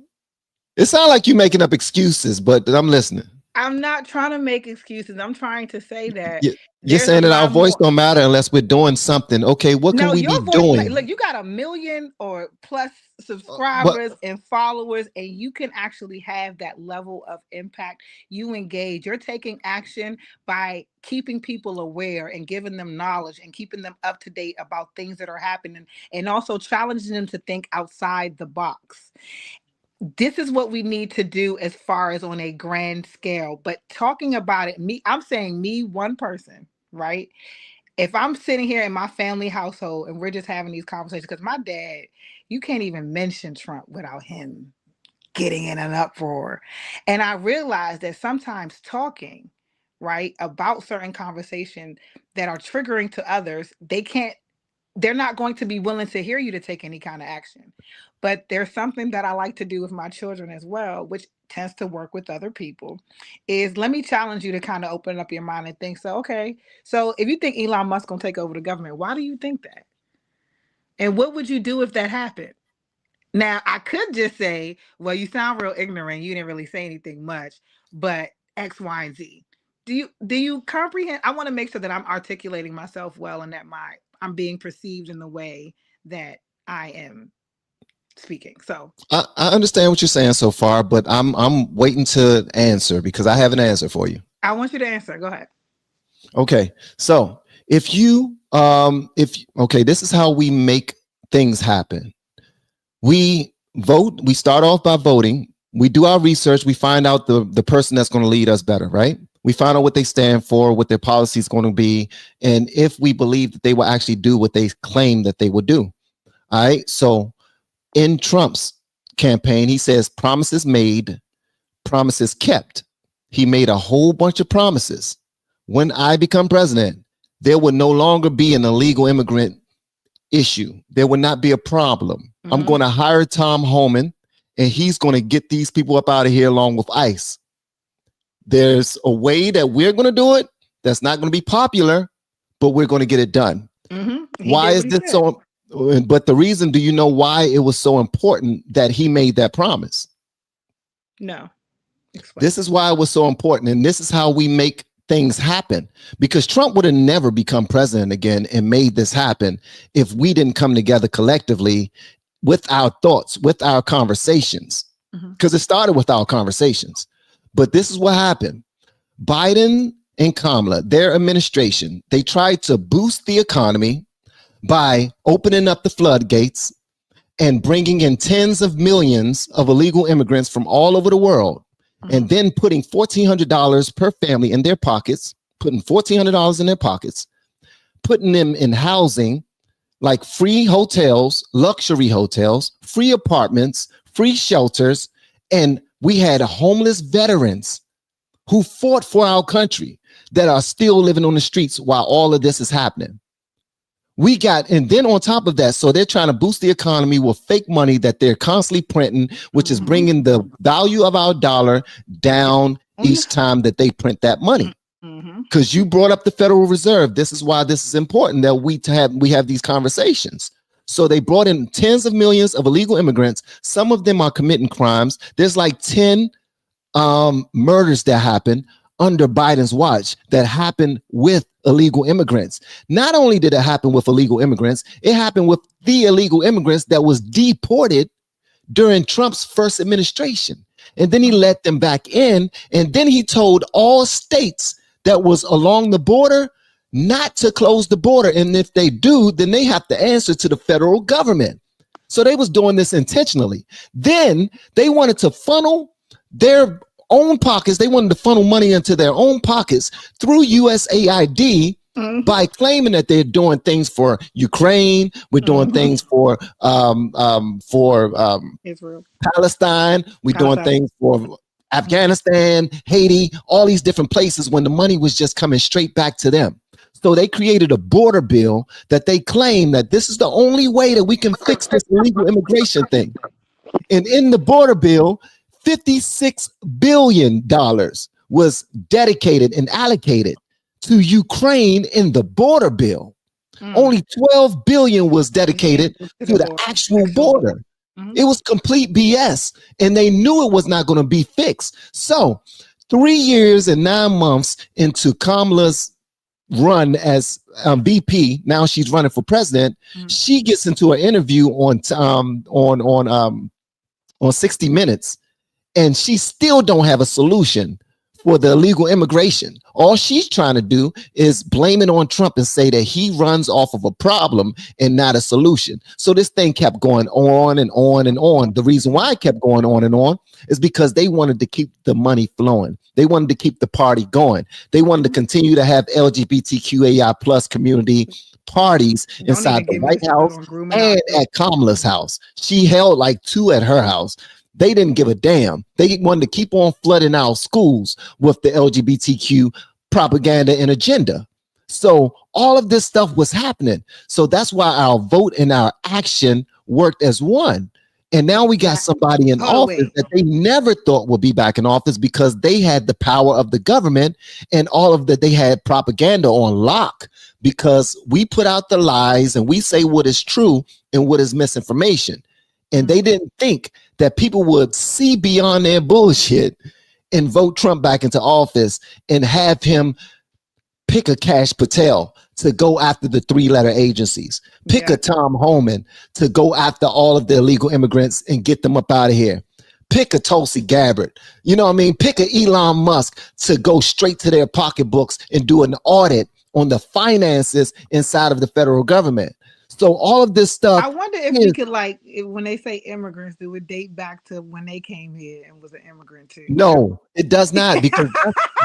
It sounds like you making up excuses, but I'm listening. I'm not trying to make excuses. I'm trying to say that You're there's a saying that our lot voice more. don't matter unless we're doing something. Okay, what can No, we be your voice, doing? look, you got 1 million or plus But subscribers and followers, and you can actually have that level of impact. You engage, you're taking action by keeping people aware and giving them knowledge and keeping them up to date about things that are happening, and also challenging them to think outside the box. This is what we need to do as far as on a grand scale. But talking about it, I'm saying me, one person, right? If I'm sitting here in my family household and we're just having these conversations, because my dad, you can't even mention Trump without him getting in an uproar. And I realized that sometimes talking, right, about certain conversations that are triggering to others, they can't they're not going to be willing to hear you to take any kind of action. But there's something that I like to do with my children as well, which tends to work with other people, is let me challenge you to kind of open up your mind and think, so, okay, so if you think Elon Musk gonna take over the government, why do you think that? And what would you do if that happened? Now, I could just say, well, you sound real ignorant. You didn't really say anything much, but X, Y, and Z. Do you comprehend? I want to make sure that I'm articulating myself well and that I'm being perceived in the way that I am speaking. So I understand what you're saying so far, but I'm waiting to answer because I have an answer for you. I want you to answer. Go ahead. Okay. So this is how we make things happen. We vote, we start off by voting, we do our research, we find out the person that's going to lead us better, right? We find out what they stand for, what their policy is going to be, and if we believe that they will actually do what they claim that they will do. All right. So in Trump's campaign, he says promises made, promises kept. He made a whole bunch of promises. When I become president, there will no longer be an illegal immigrant issue. There will not be a problem. Mm-hmm. I'm going to hire Tom Homan, and he's going to get these people up out of here along with ICE. There's a way that we're going to do it that's not going to be popular, but we're going to get it done. Mm-hmm. Why is this so? But the reason, do you know why it was so important that he made that promise? No. Explain. This is why it was so important. And this is how we make things happen, because Trump would have never become president again and made this happen if we didn't come together collectively with our thoughts, with our conversations, because it started with our conversations. But this is what happened. Biden and Kamala, their administration, they tried to boost the economy by opening up the floodgates and bringing in tens of millions of illegal immigrants from all over the world, and then putting $1,400 per family in their pockets, putting $1,400 in their pockets, putting them in housing, like free hotels, luxury hotels, free apartments, free shelters. And we had homeless veterans who fought for our country that are still living on the streets while all of this is happening. And then on top of that, so they're trying to boost the economy with fake money that they're constantly printing, which is bringing the value of our dollar down each time that they print that money. Because you brought up the Federal Reserve. This is why this is important that we have these conversations. So they brought in tens of millions of illegal immigrants. Some of them are committing crimes. There's like 10 murders that happened under Biden's watch that happened with illegal immigrants. Not only did it happen with illegal immigrants, it happened with the illegal immigrants that was deported during Trump's first administration. And then he let them back in. And then he told all states that was along the border not to close the border. And if they do, then they have to answer to the federal government. So they was doing this intentionally. Then they wanted to funnel their own pockets. They wanted to funnel money into their own pockets through USAID by claiming that they're doing things for Ukraine. We're doing things for Israel, Palestine. We're doing things for Afghanistan, Haiti, all these different places when the money was just coming straight back to them. So they created a border bill that they claim that this is the only way that we can fix this illegal immigration thing. And in the border bill, $56 billion was dedicated and allocated to Ukraine in the border bill. Only $12 billion was dedicated to the actual border. It was complete BS, and they knew it was not going to be fixed. So 3 years and 9 months into Kamala's run as VP, now she's running for president. She gets into an interview on 60 Minutes, and she still don't have a solution for the illegal immigration. All she's trying to do is blame it on Trump and say that he runs off of a problem and not a solution. So this thing kept going on and on and on. The reason why it kept going on and on is because they wanted to keep the money flowing. They wanted to keep the party going. They wanted to continue to have LGBTQAI plus community parties inside the White House and at Kamala's house. She held like 2 at her house. They didn't give a damn. They wanted to keep on flooding our schools with the LGBTQ propaganda and agenda. So all of this stuff was happening. So that's why our vote and our action worked as one. And now we got somebody in office that they never thought would be back in office because they had the power of the government and all of that. They had propaganda on lock because we put out the lies and we say what is true and what is misinformation. And they didn't think that people would see beyond their bullshit and vote Trump back into office and have him pick a Cash Patel to go after the 3-letter agencies, pick a Tom Homan to go after all of the illegal immigrants and get them up out of here. Pick a Tulsi Gabbard, you know what I mean? Pick a Elon Musk to go straight to their pocketbooks and do an audit on the finances inside of the federal government. So all of this stuff. I wonder if we could, like, when they say immigrants, do it date back to when they came here and was an immigrant too? No, it does not, because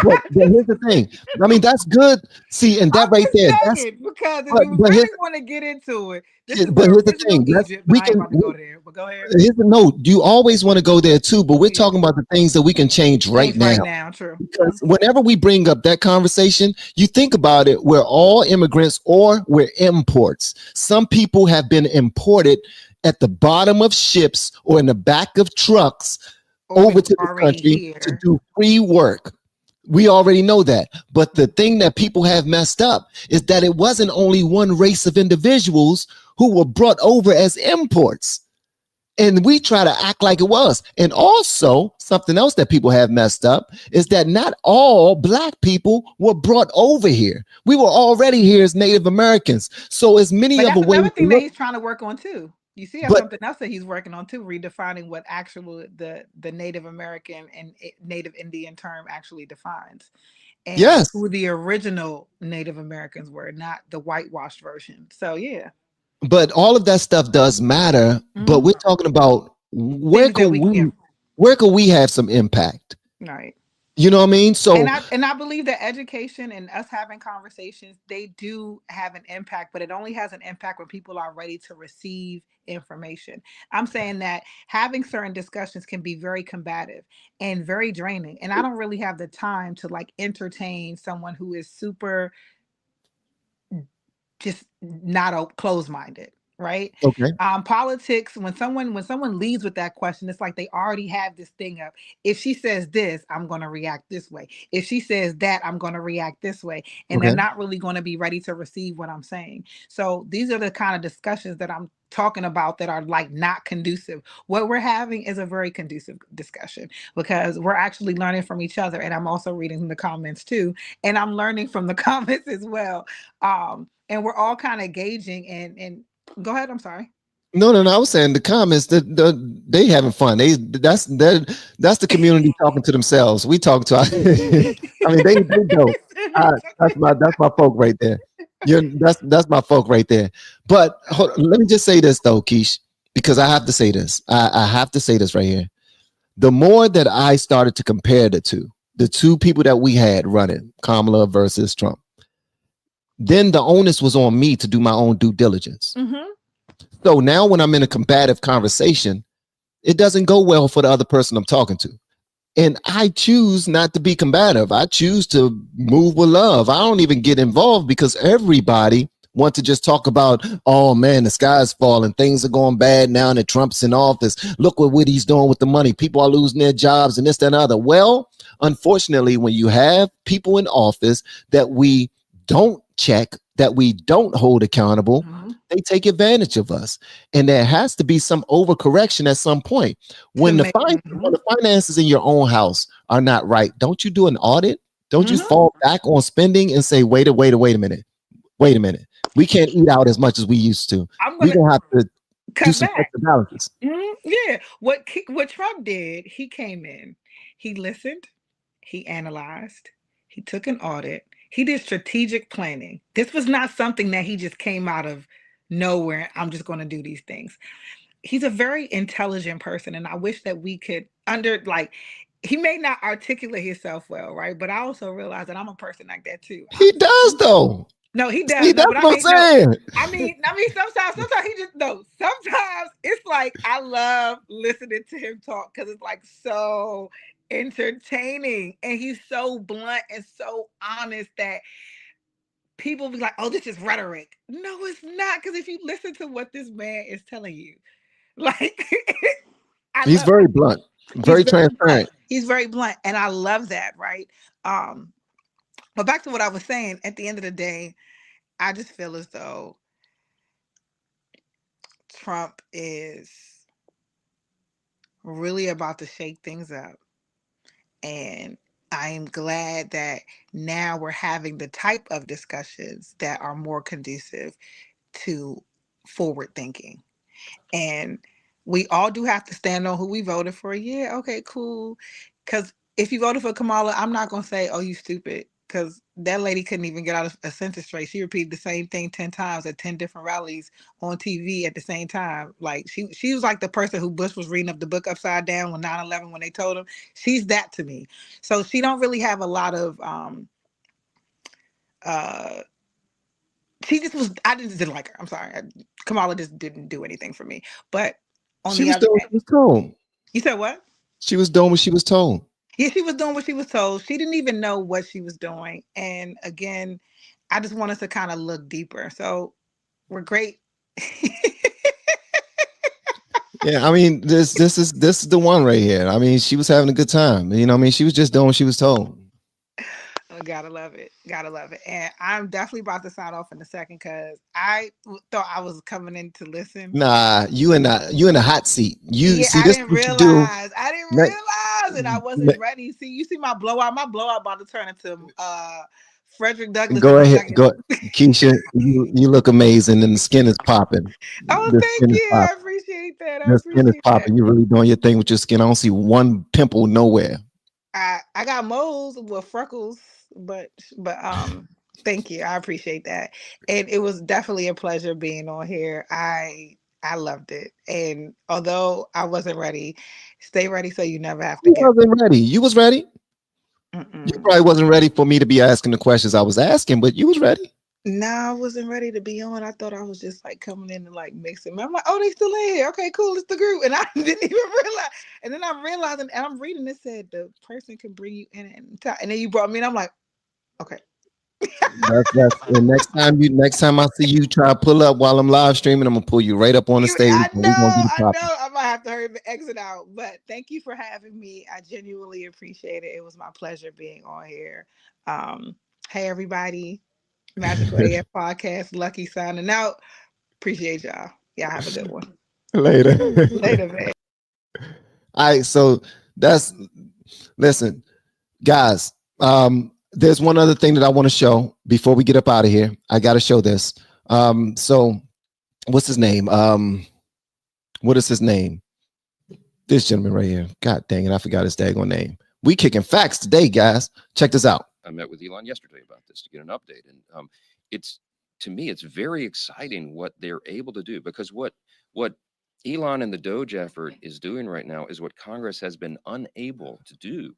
but here's the thing. I mean, that's good. See, and that right there. That's, because if you really want to get into it, but here's the thing. We can go there. But go ahead. Here's the note. You always want to go there too, but we're talking about the things that we can change right now. Right now, true. Because whenever we bring up that conversation, you think about it, we're all immigrants or we're imports. Some people have been imported at the bottom of ships or in the back of trucks over to the country to do free work. We already know that. But the thing that people have messed up is that it wasn't only one race of individuals who were brought over as imports. And we try to act like it was. And also, something else that people have messed up is that not all Black people were brought over here. We were already here as Native Americans. So as many of the ways. That's another thing that he's trying to work on too. You see, that's something else that he's working on too, redefining what actually the Native American and Native Indian term actually defines. And who the original Native Americans were, not the whitewashed version. So yeah. But all of that stuff does matter. But we're talking about where can we have some impact? Right. You know what I mean? So and I believe that education and us having conversations, they do have an impact, but it only has an impact when people are ready to receive information. I'm saying that having certain discussions can be very combative and very draining. And I don't really have the time to like entertain someone who is super just not closed-minded, right? Okay. Politics, when someone leads with that question, it's like they already have this thing up. If she says this, I'm going to react this way. If she says that, I'm going to react this way. And they're not really going to be ready to receive what I'm saying. So these are the kind of discussions that I'm talking about that are like not conducive. What we're having is a very conducive discussion because we're actually learning from each other. And I'm also reading the comments too. And I'm learning from the comments as well. And we're all kind of gauging and go ahead. I'm sorry. No. I was saying the comments that they having fun. That's the community talking to themselves. We talk to. I mean, they go. That's my folk right there. That's my folk right there. But let me just say this though, Keish, because I have to say this. I have to say this right here. The more that I started to compare the two people that we had running, Kamala versus Trump, then the onus was on me to do my own due diligence. So now when I'm in a combative conversation, it doesn't go well for the other person I'm talking to. And I choose not to be combative. I choose to move with love. I don't even get involved because everybody wants to just talk about, oh man, the sky's falling. Things are going bad now that Trump's in office. Look what he's doing with the money. People are losing their jobs and this, that, and other. Well, unfortunately, when you have people in office that we don't check, that we don't hold accountable, they take advantage of us. And there has to be some overcorrection at some point. When the finances in your own house are not right, don't you do an audit? Don't you fall back on spending and say, wait a minute. We can't eat out as much as we used to. We're going to have to do some extra balances. Yeah. What Trump did, he came in, he listened, he analyzed, he took an audit, he did strategic planning. This was not something that he just came out of nowhere. I'm just going to do these things. He's a very intelligent person. And I wish that we could he may not articulate himself well, right? But I also realize that I'm a person like that too. He does though. No, he does. See, that's what I'm saying. No, I mean, sometimes he just sometimes it's like I love listening to him talk because it's like so entertaining and he's so blunt and so honest that people be like, oh, this is rhetoric. No, it's not. Because if you listen to what this man is telling you, like, He's very blunt, very transparent. Blunt. He's very blunt. And I love that, right? But back to what I was saying, at the end of the day, I just feel as though Trump is really about to shake things up. And I'm glad that now we're having the type of discussions that are more conducive to forward thinking. And we all do have to stand on who we voted for. Yeah, okay, cool. Because if you voted for Kamala, I'm not going to say, oh, you stupid. Because that lady couldn't even get out a sentence straight. She repeated the same thing 10 times at 10 different rallies on TV at the same time. Like she was like the person who Bush was reading up the book upside down when 9/11 when they told him. She's that to me. So she don't really have a lot of she just was. I just didn't like her. I'm sorry. Kamala just didn't do anything for me. But on the other hand, she was told. You said what? She was doing what she was told. Yeah, she was doing what she was told. She didn't even know what she was doing. And again, I just want us to kind of look deeper. So we're great. Yeah, I mean, this is the one right here. I mean, she was having a good time. You know, I mean, she was just doing what she was told. Oh, gotta love it. Gotta love it. And I'm definitely about to sign off in a second because I thought I was coming in to listen. Nah, you in the hot seat. You see, I this didn't what realize. you do. I didn't realize, and I wasn't ready. See, you see my blowout. My blowout about to turn into Frederick Douglass. Go ahead, go, Keisha. You look amazing, and the skin is popping. Oh, thank you. I appreciate that. The skin is popping. You're really doing your thing with your skin. I don't see one pimple nowhere. I got moles with freckles, but thank you. I appreciate that. And it was definitely a pleasure being on here. I loved it. And although I wasn't ready, stay ready so you never have to get wasn't ready. You was ready. You probably wasn't ready for me to be asking the questions I was asking, but you was ready. No, I wasn't ready to be on. I thought I was just like coming in and like mixing. I'm like, oh, they still in here. Okay, cool. It's the group. And I didn't even realize. And then I'm realizing, and I'm reading it said the person can bring you in and talk. And then you brought me and I'm like, okay. That's and next time I see you try to pull up while I'm live streaming, I'm gonna pull you right up on the stage. I know. I might have to hurry and exit out. But thank you for having me. I genuinely appreciate it. It was my pleasure being on here. Hey everybody. Magical AF podcast. Lucky signing out. Appreciate y'all. Y'all have a good one. Later, man. All right. So listen, guys. There's one other thing that I want to show before we get up out of here. I got to show this. So what's his name? What is his name? This gentleman right here. God dang it. I forgot his daggone name. We kicking facts today, guys. Check this out. I met with Elon yesterday about this to get an update. And to me, it's very exciting what they're able to do, because what Elon and the DOGE effort is doing right now is what Congress has been unable to do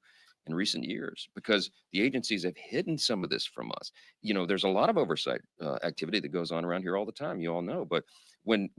in recent years, because the agencies have hidden some of this from us. You know, there's a lot of oversight activity that goes on around here all the time. You all know, but when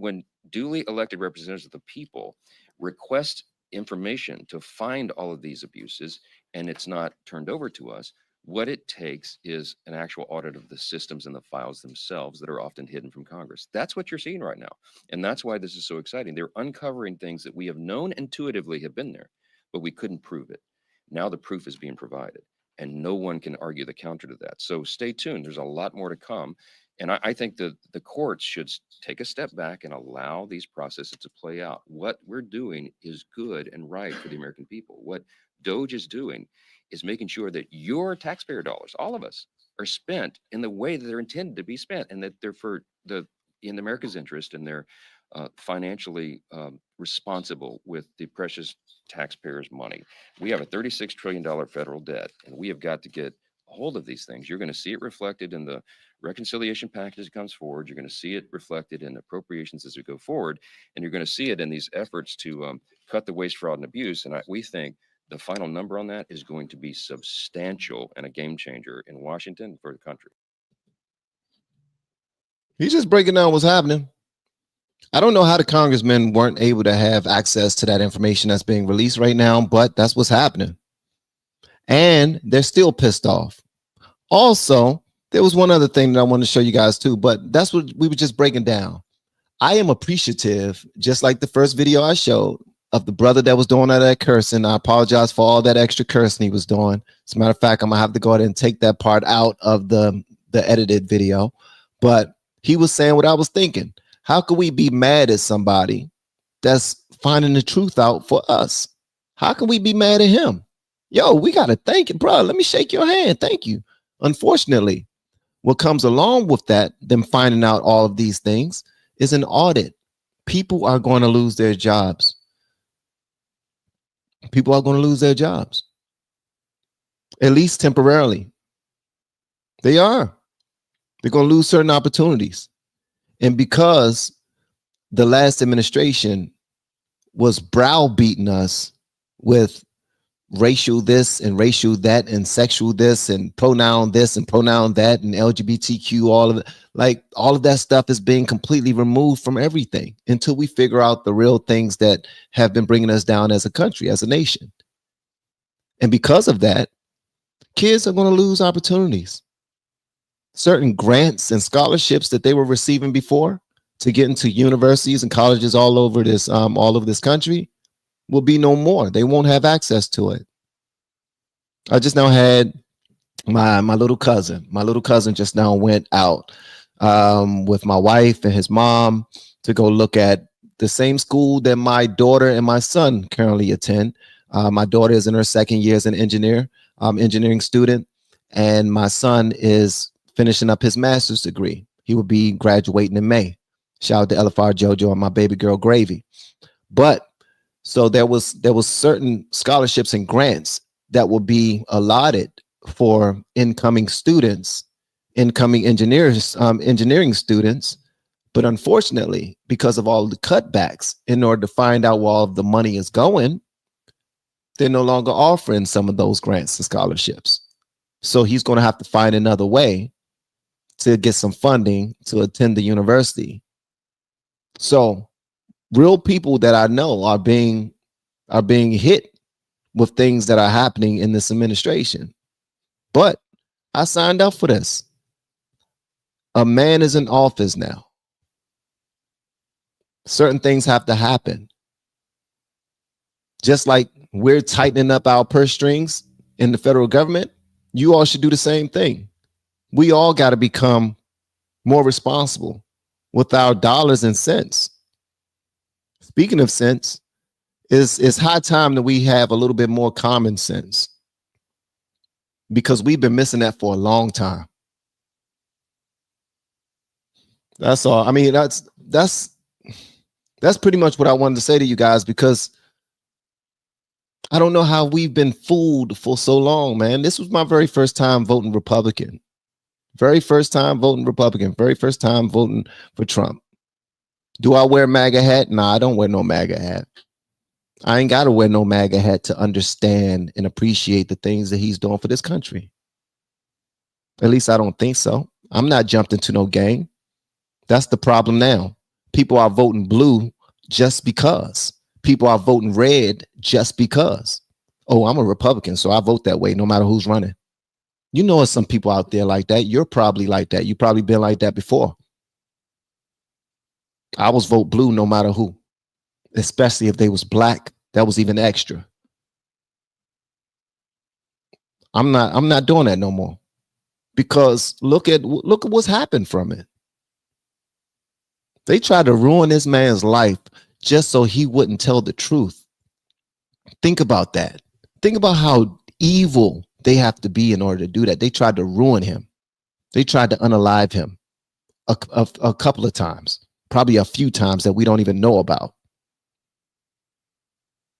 duly elected representatives of the people request information to find all of these abuses and it's not turned over to us, what it takes is an actual audit of the systems and the files themselves that are often hidden from Congress. That's what you're seeing right now. And that's why this is so exciting. They're uncovering things that we have known intuitively have been there, but we couldn't prove it. Now the proof is being provided, and no one can argue the counter to that. So stay tuned. There's a lot more to come. And I think the courts should take a step back and allow these processes to play out. What we're doing is good and right for the American people. What DOGE is doing is making sure that your taxpayer dollars, all of us, are spent in the way that they're intended to be spent, and that they're in America's interest, and they're financially responsible with the precious taxpayers' money. We have a $36 trillion federal debt, and we have got to get a hold of these things. You're going to see it reflected in the reconciliation package that comes forward. You're going to see it reflected in appropriations as we go forward, and you're going to see it in these efforts to cut the waste, fraud, and abuse. And we think the final number on that is going to be substantial and a game changer in Washington for the country. He's just breaking down what's happening. I don't know how the congressmen weren't able to have access to that information that's being released right now, but that's what's happening. And they're still pissed off. Also, There was one other thing that I want to show you guys too, but that's what we were just breaking down. I am appreciative, just like the first video I showed, of the brother that was doing all that cursing. I apologize for all that extra cursing he was doing. As a matter of fact, I'm gonna have to go ahead and take that part out of the edited video. But he was saying what I was thinking. How could we be mad at somebody that's finding the truth out for us? How can we be mad at him? Yo, we gotta thank it, bro. Let me shake your hand. Thank you. Unfortunately, what comes along with that, them finding out all of these things, is an audit. People are going to lose their jobs. People are going to lose their jobs, at least temporarily. They are. They're going to lose certain opportunities. And because the last administration was browbeating us with racial this and racial that and sexual this and pronoun this and pronoun that and LGBTQ, all of it, like all of that stuff is being completely removed from everything until we figure out the real things that have been bringing us down as a country, as a nation. And because of that, kids are going to lose opportunities. Certain grants and scholarships that they were receiving before to get into universities and colleges all over this country will be no more. They won't have access to it. I just now had my little cousin. My little cousin just now went out with my wife and his mom to go look at the same school that my daughter and my son currently attend. My daughter is in her second year as an engineering student, and my son is finishing up his master's degree. He will be graduating in May. Shout out to LFR JoJo and my baby girl Gravy. But so there was certain scholarships and grants that will be allotted for incoming students, incoming engineering students. But unfortunately, because of all the cutbacks, in order to find out where all of the money is going, they're no longer offering some of those grants and scholarships. So he's going to have to find another way to get some funding to attend the university. So real people that I know are being hit with things that are happening in this administration. But I signed up for this. A man is in office now. Certain things have to happen. Just like we're tightening up our purse strings in the federal government, you all should do the same thing. We all got to become more responsible with our dollars and cents. Speaking of sense, it's high time that we have a little bit more common sense, because we've been missing that for a long time. That's all. I mean, that's pretty much what I wanted to say to you guys, because I don't know how we've been fooled for so long, man. This was my very first time voting Republican. Very first time voting Republican. Very first time voting for Trump. Do I wear MAGA hat? Nah, I don't wear no MAGA hat. I ain't got to wear no MAGA hat to understand and appreciate the things that he's doing for this country. At least I don't think so. I'm not jumped into no gang. That's the problem now. People are voting blue just because. People are voting red just because. Oh, I'm a Republican, so I vote that way no matter who's running. You know, there's some people out there like that. You're probably like that. You've probably been like that before. I was vote blue no matter who, especially if they was black. That was even extra. I'm not doing that no more, because look at what's happened from it. They tried to ruin this man's life just so he wouldn't tell the truth. Think about that. Think about how evil they have to be in order to do that. They tried to ruin him. They tried to unalive him a couple of times. Probably a few times that we don't even know about,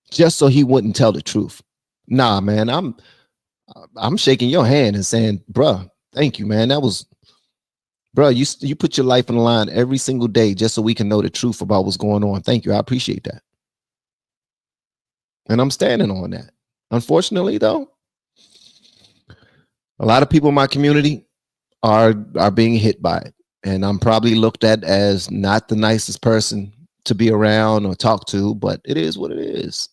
just so he wouldn't tell the truth. Nah, man, I'm shaking your hand and saying, bruh, thank you, man. That was, bruh, you put your life on the line every single day just so we can know the truth about what's going on. Thank you. I appreciate that. And I'm standing on that. Unfortunately, though, a lot of people in my community are being hit by it. And I'm probably looked at as not the nicest person to be around or talk to, but it is what it is.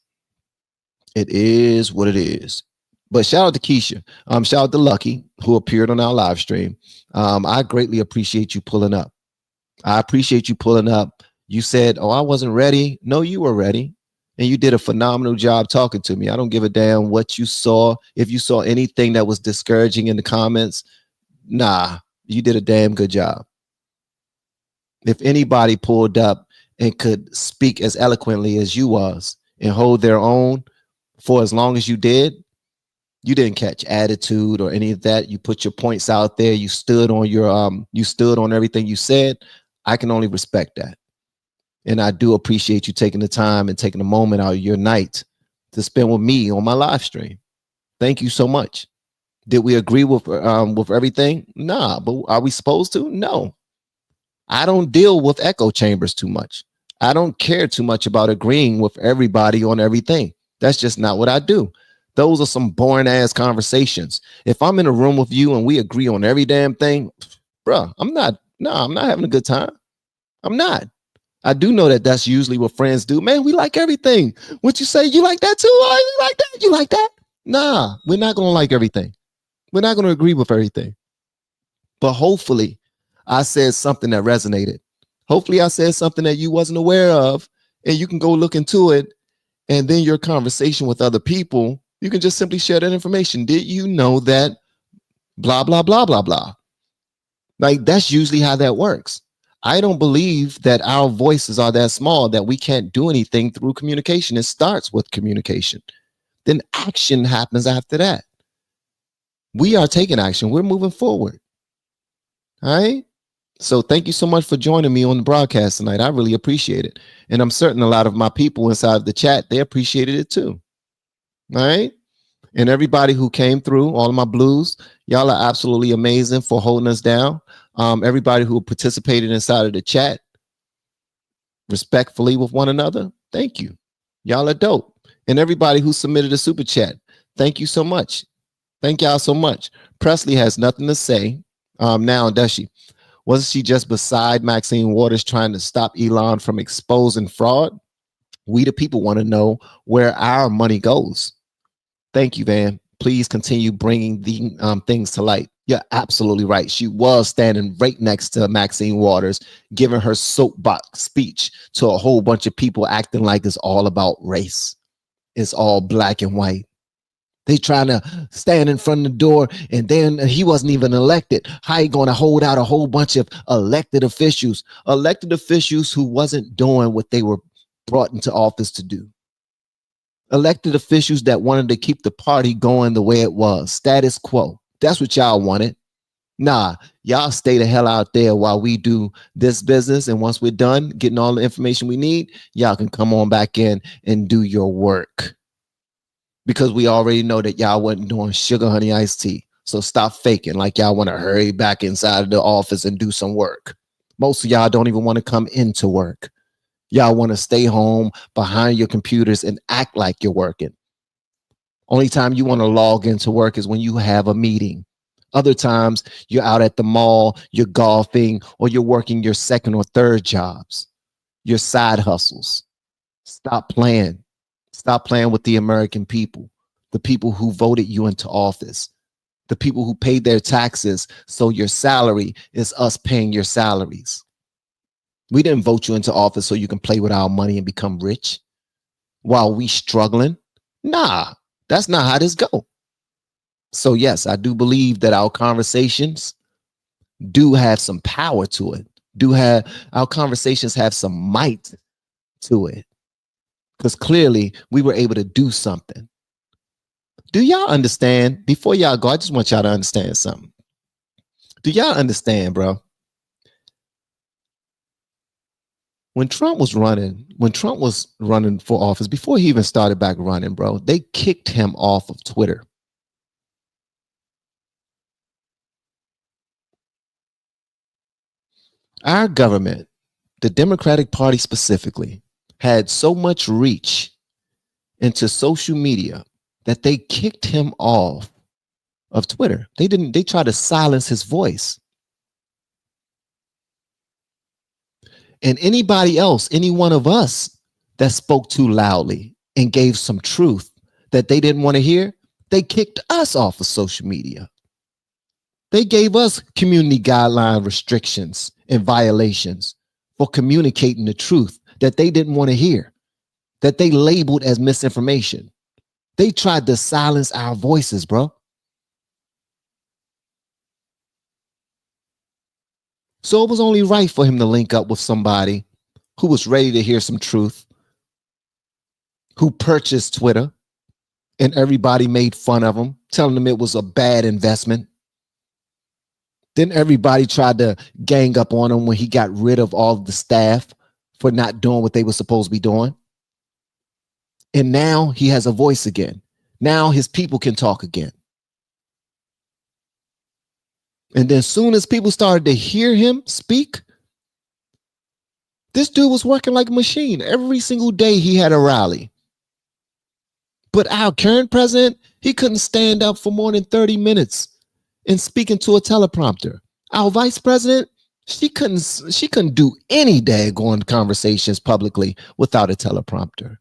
It is what it is. But shout out to Keisha. Shout out to Lucky, who appeared on our live stream. I greatly appreciate you pulling up. I appreciate you pulling up. You said, "Oh, I wasn't ready." No, you were ready. And you did a phenomenal job talking to me. I don't give a damn what you saw. If you saw anything that was discouraging in the comments, nah, you did a damn good job. If anybody pulled up and could speak as eloquently as you was and hold their own for as long as you did, you didn't catch attitude or any of that. You put your points out there. You stood on you stood on everything you said. I can only respect that. And I do appreciate you taking the time and taking a moment out of your night to spend with me on my live stream. Thank you so much. Did we agree with everything? Nah, but are we supposed to? No. I don't deal with echo chambers too much. I don't care too much about agreeing with everybody on everything. That's just not what I do. Those are some boring ass conversations. If I'm in a room with you and we agree on every damn thing, bruh, I'm not having a good time. I'm not. I do know that that's usually what friends do. Man, we like everything. What you say? You like that too? Oh, you like that? You like that? Nah, we're not going to like everything. We're not going to agree with everything. But hopefully I said something that resonated. Hopefully I said something that you wasn't aware of and you can go look into it. And then your conversation with other people, you can just simply share that information. Did you know that blah, blah, blah, blah, blah? Like that's usually how that works. I don't believe that our voices are that small that we can't do anything through communication. It starts with communication. Then action happens after that. We are taking action. We're moving forward. All right. So thank you so much for joining me on the broadcast tonight. I really appreciate it. And I'm certain a lot of my people inside of the chat, they appreciated it too. All right. And everybody who came through, all of my blues, y'all are absolutely amazing for holding us down. Everybody who participated inside of the chat respectfully with one another, thank you. Y'all are dope. And everybody who submitted a super chat, thank you so much. Thank y'all so much. Presley has nothing to say now, does she? Wasn't she just beside Maxine Waters trying to stop Elon from exposing fraud? We the people want to know where our money goes. Thank you, Van. Please continue bringing the things to light. You're absolutely right. She was standing right next to Maxine Waters, giving her soapbox speech to a whole bunch of people acting like it's all about race. It's all black and white. They trying to stand in front of the door and then he wasn't even elected. How you going to hold out a whole bunch of elected officials who wasn't doing what they were brought into office to do? Elected officials that wanted to keep the party going the way it was, status quo. That's what y'all wanted. Nah, y'all stay the hell out there while we do this business. And once we're done getting all the information we need, y'all can come on back in and do your work. Because we already know that y'all wasn't doing sugar honey iced tea. So stop faking like y'all want to hurry back inside of the office and do some work. Most of y'all don't even want to come into work. Y'all want to stay home behind your computers and act like you're working. Only time you want to log into work is when you have a meeting. Other times you're out at the mall, you're golfing, or you're working your second or third jobs, your side hustles. Stop playing. Stop playing with the American people, the people who voted you into office, the people who paid their taxes. So your salary is us paying your salaries. We didn't vote you into office so you can play with our money and become rich while we struggling. Nah, that's not how this go. So yes, I do believe that our conversations do have some power to it. Our conversations have some might to it. Because clearly we were able to do something. Do y'all understand? Before y'all go, I just want y'all to understand something. Do y'all understand, bro? When Trump was running for office, before he even started back running, bro, they kicked him off of Twitter. Our government, the Democratic Party specifically, had so much reach into social media that they kicked him off of Twitter. They tried to silence his voice. And anybody else, any one of us that spoke too loudly and gave some truth that they didn't want to hear, They kicked us off of social media. They gave us community guideline restrictions and violations for communicating the truth that they didn't want to hear, that they labeled as misinformation. They tried to silence our voices, bro. So it was only right for him to link up with somebody who was ready to hear some truth, who purchased Twitter, and everybody made fun of him, telling him it was a bad investment. Then everybody tried to gang up on him when he got rid of all of the staff for not doing what they were supposed to be doing. And now he has a voice again. Now his people can talk again. And then as soon as people started to hear him speak, this dude was working like a machine. Every single day he had a rally. But our current president, he couldn't stand up for more than 30 minutes and speaking to a teleprompter. Our vice president, she couldn't do any daggone conversations publicly without a teleprompter.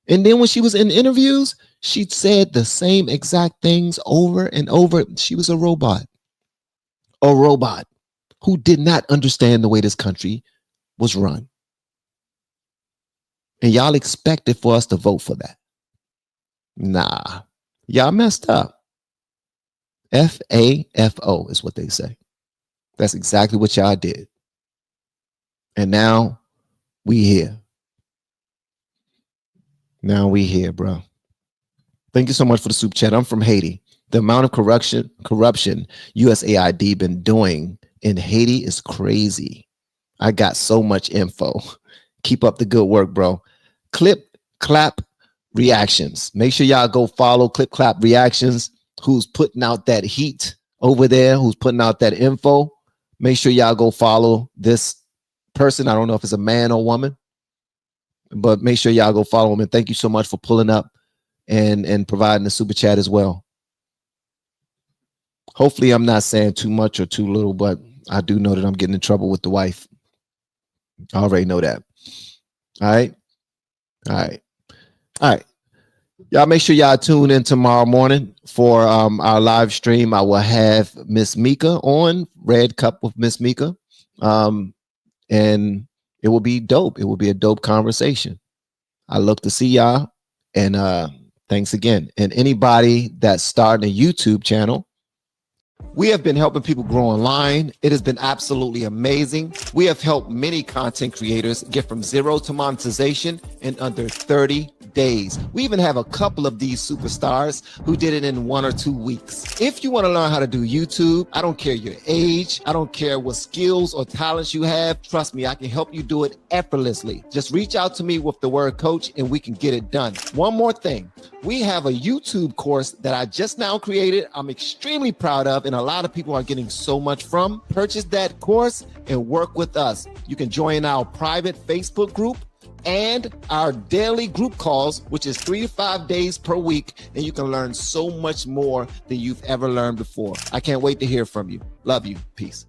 And then when she was in interviews, she said the same exact things over and over. She was a robot who did not understand the way this country was run. And y'all expected for us to vote for that. Nah, y'all messed up. FAFO is what they say. That's exactly what y'all did. And now we here. Now we here, bro. Thank you so much for the super chat. I'm from Haiti. The amount of corruption USAID been doing in Haiti is crazy. I got so much info. Keep up the good work, bro. Clip Clap Reactions. Make sure y'all go follow Clip Clap Reactions. Who's putting out that heat over there? Who's putting out that info? Make sure y'all go follow this person. I don't know if it's a man or woman, but make sure y'all go follow him. And thank you so much for pulling up and providing the super chat as well. Hopefully I'm not saying too much or too little, but I do know that I'm getting in trouble with the wife. I already know that. All right. Y'all make sure y'all tune in tomorrow morning for our live stream. I will have Miss Mika on, Red Cup with Miss Mika. And it will be dope. It will be a dope conversation. I look to see y'all. And thanks again. And anybody that's starting a YouTube channel, we have been helping people grow online. It has been absolutely amazing. We have helped many content creators get from zero to monetization in under 30 days. We even have a couple of these superstars who did it in 1 or 2 weeks. If you want to learn how to do YouTube, I don't care your age, I don't care what skills or talents you have. Trust me, I can help you do it effortlessly. Just reach out to me with the word coach and we can get it done. One more thing. We have a YouTube course that I just now created. I'm extremely proud of, and a lot of people are getting so much from. Purchase that course and work with us. You can join our private Facebook group and our daily group calls, which is 3 to 5 days per week, and you can learn so much more than you've ever learned before. I can't wait to hear from you. Love you. Peace.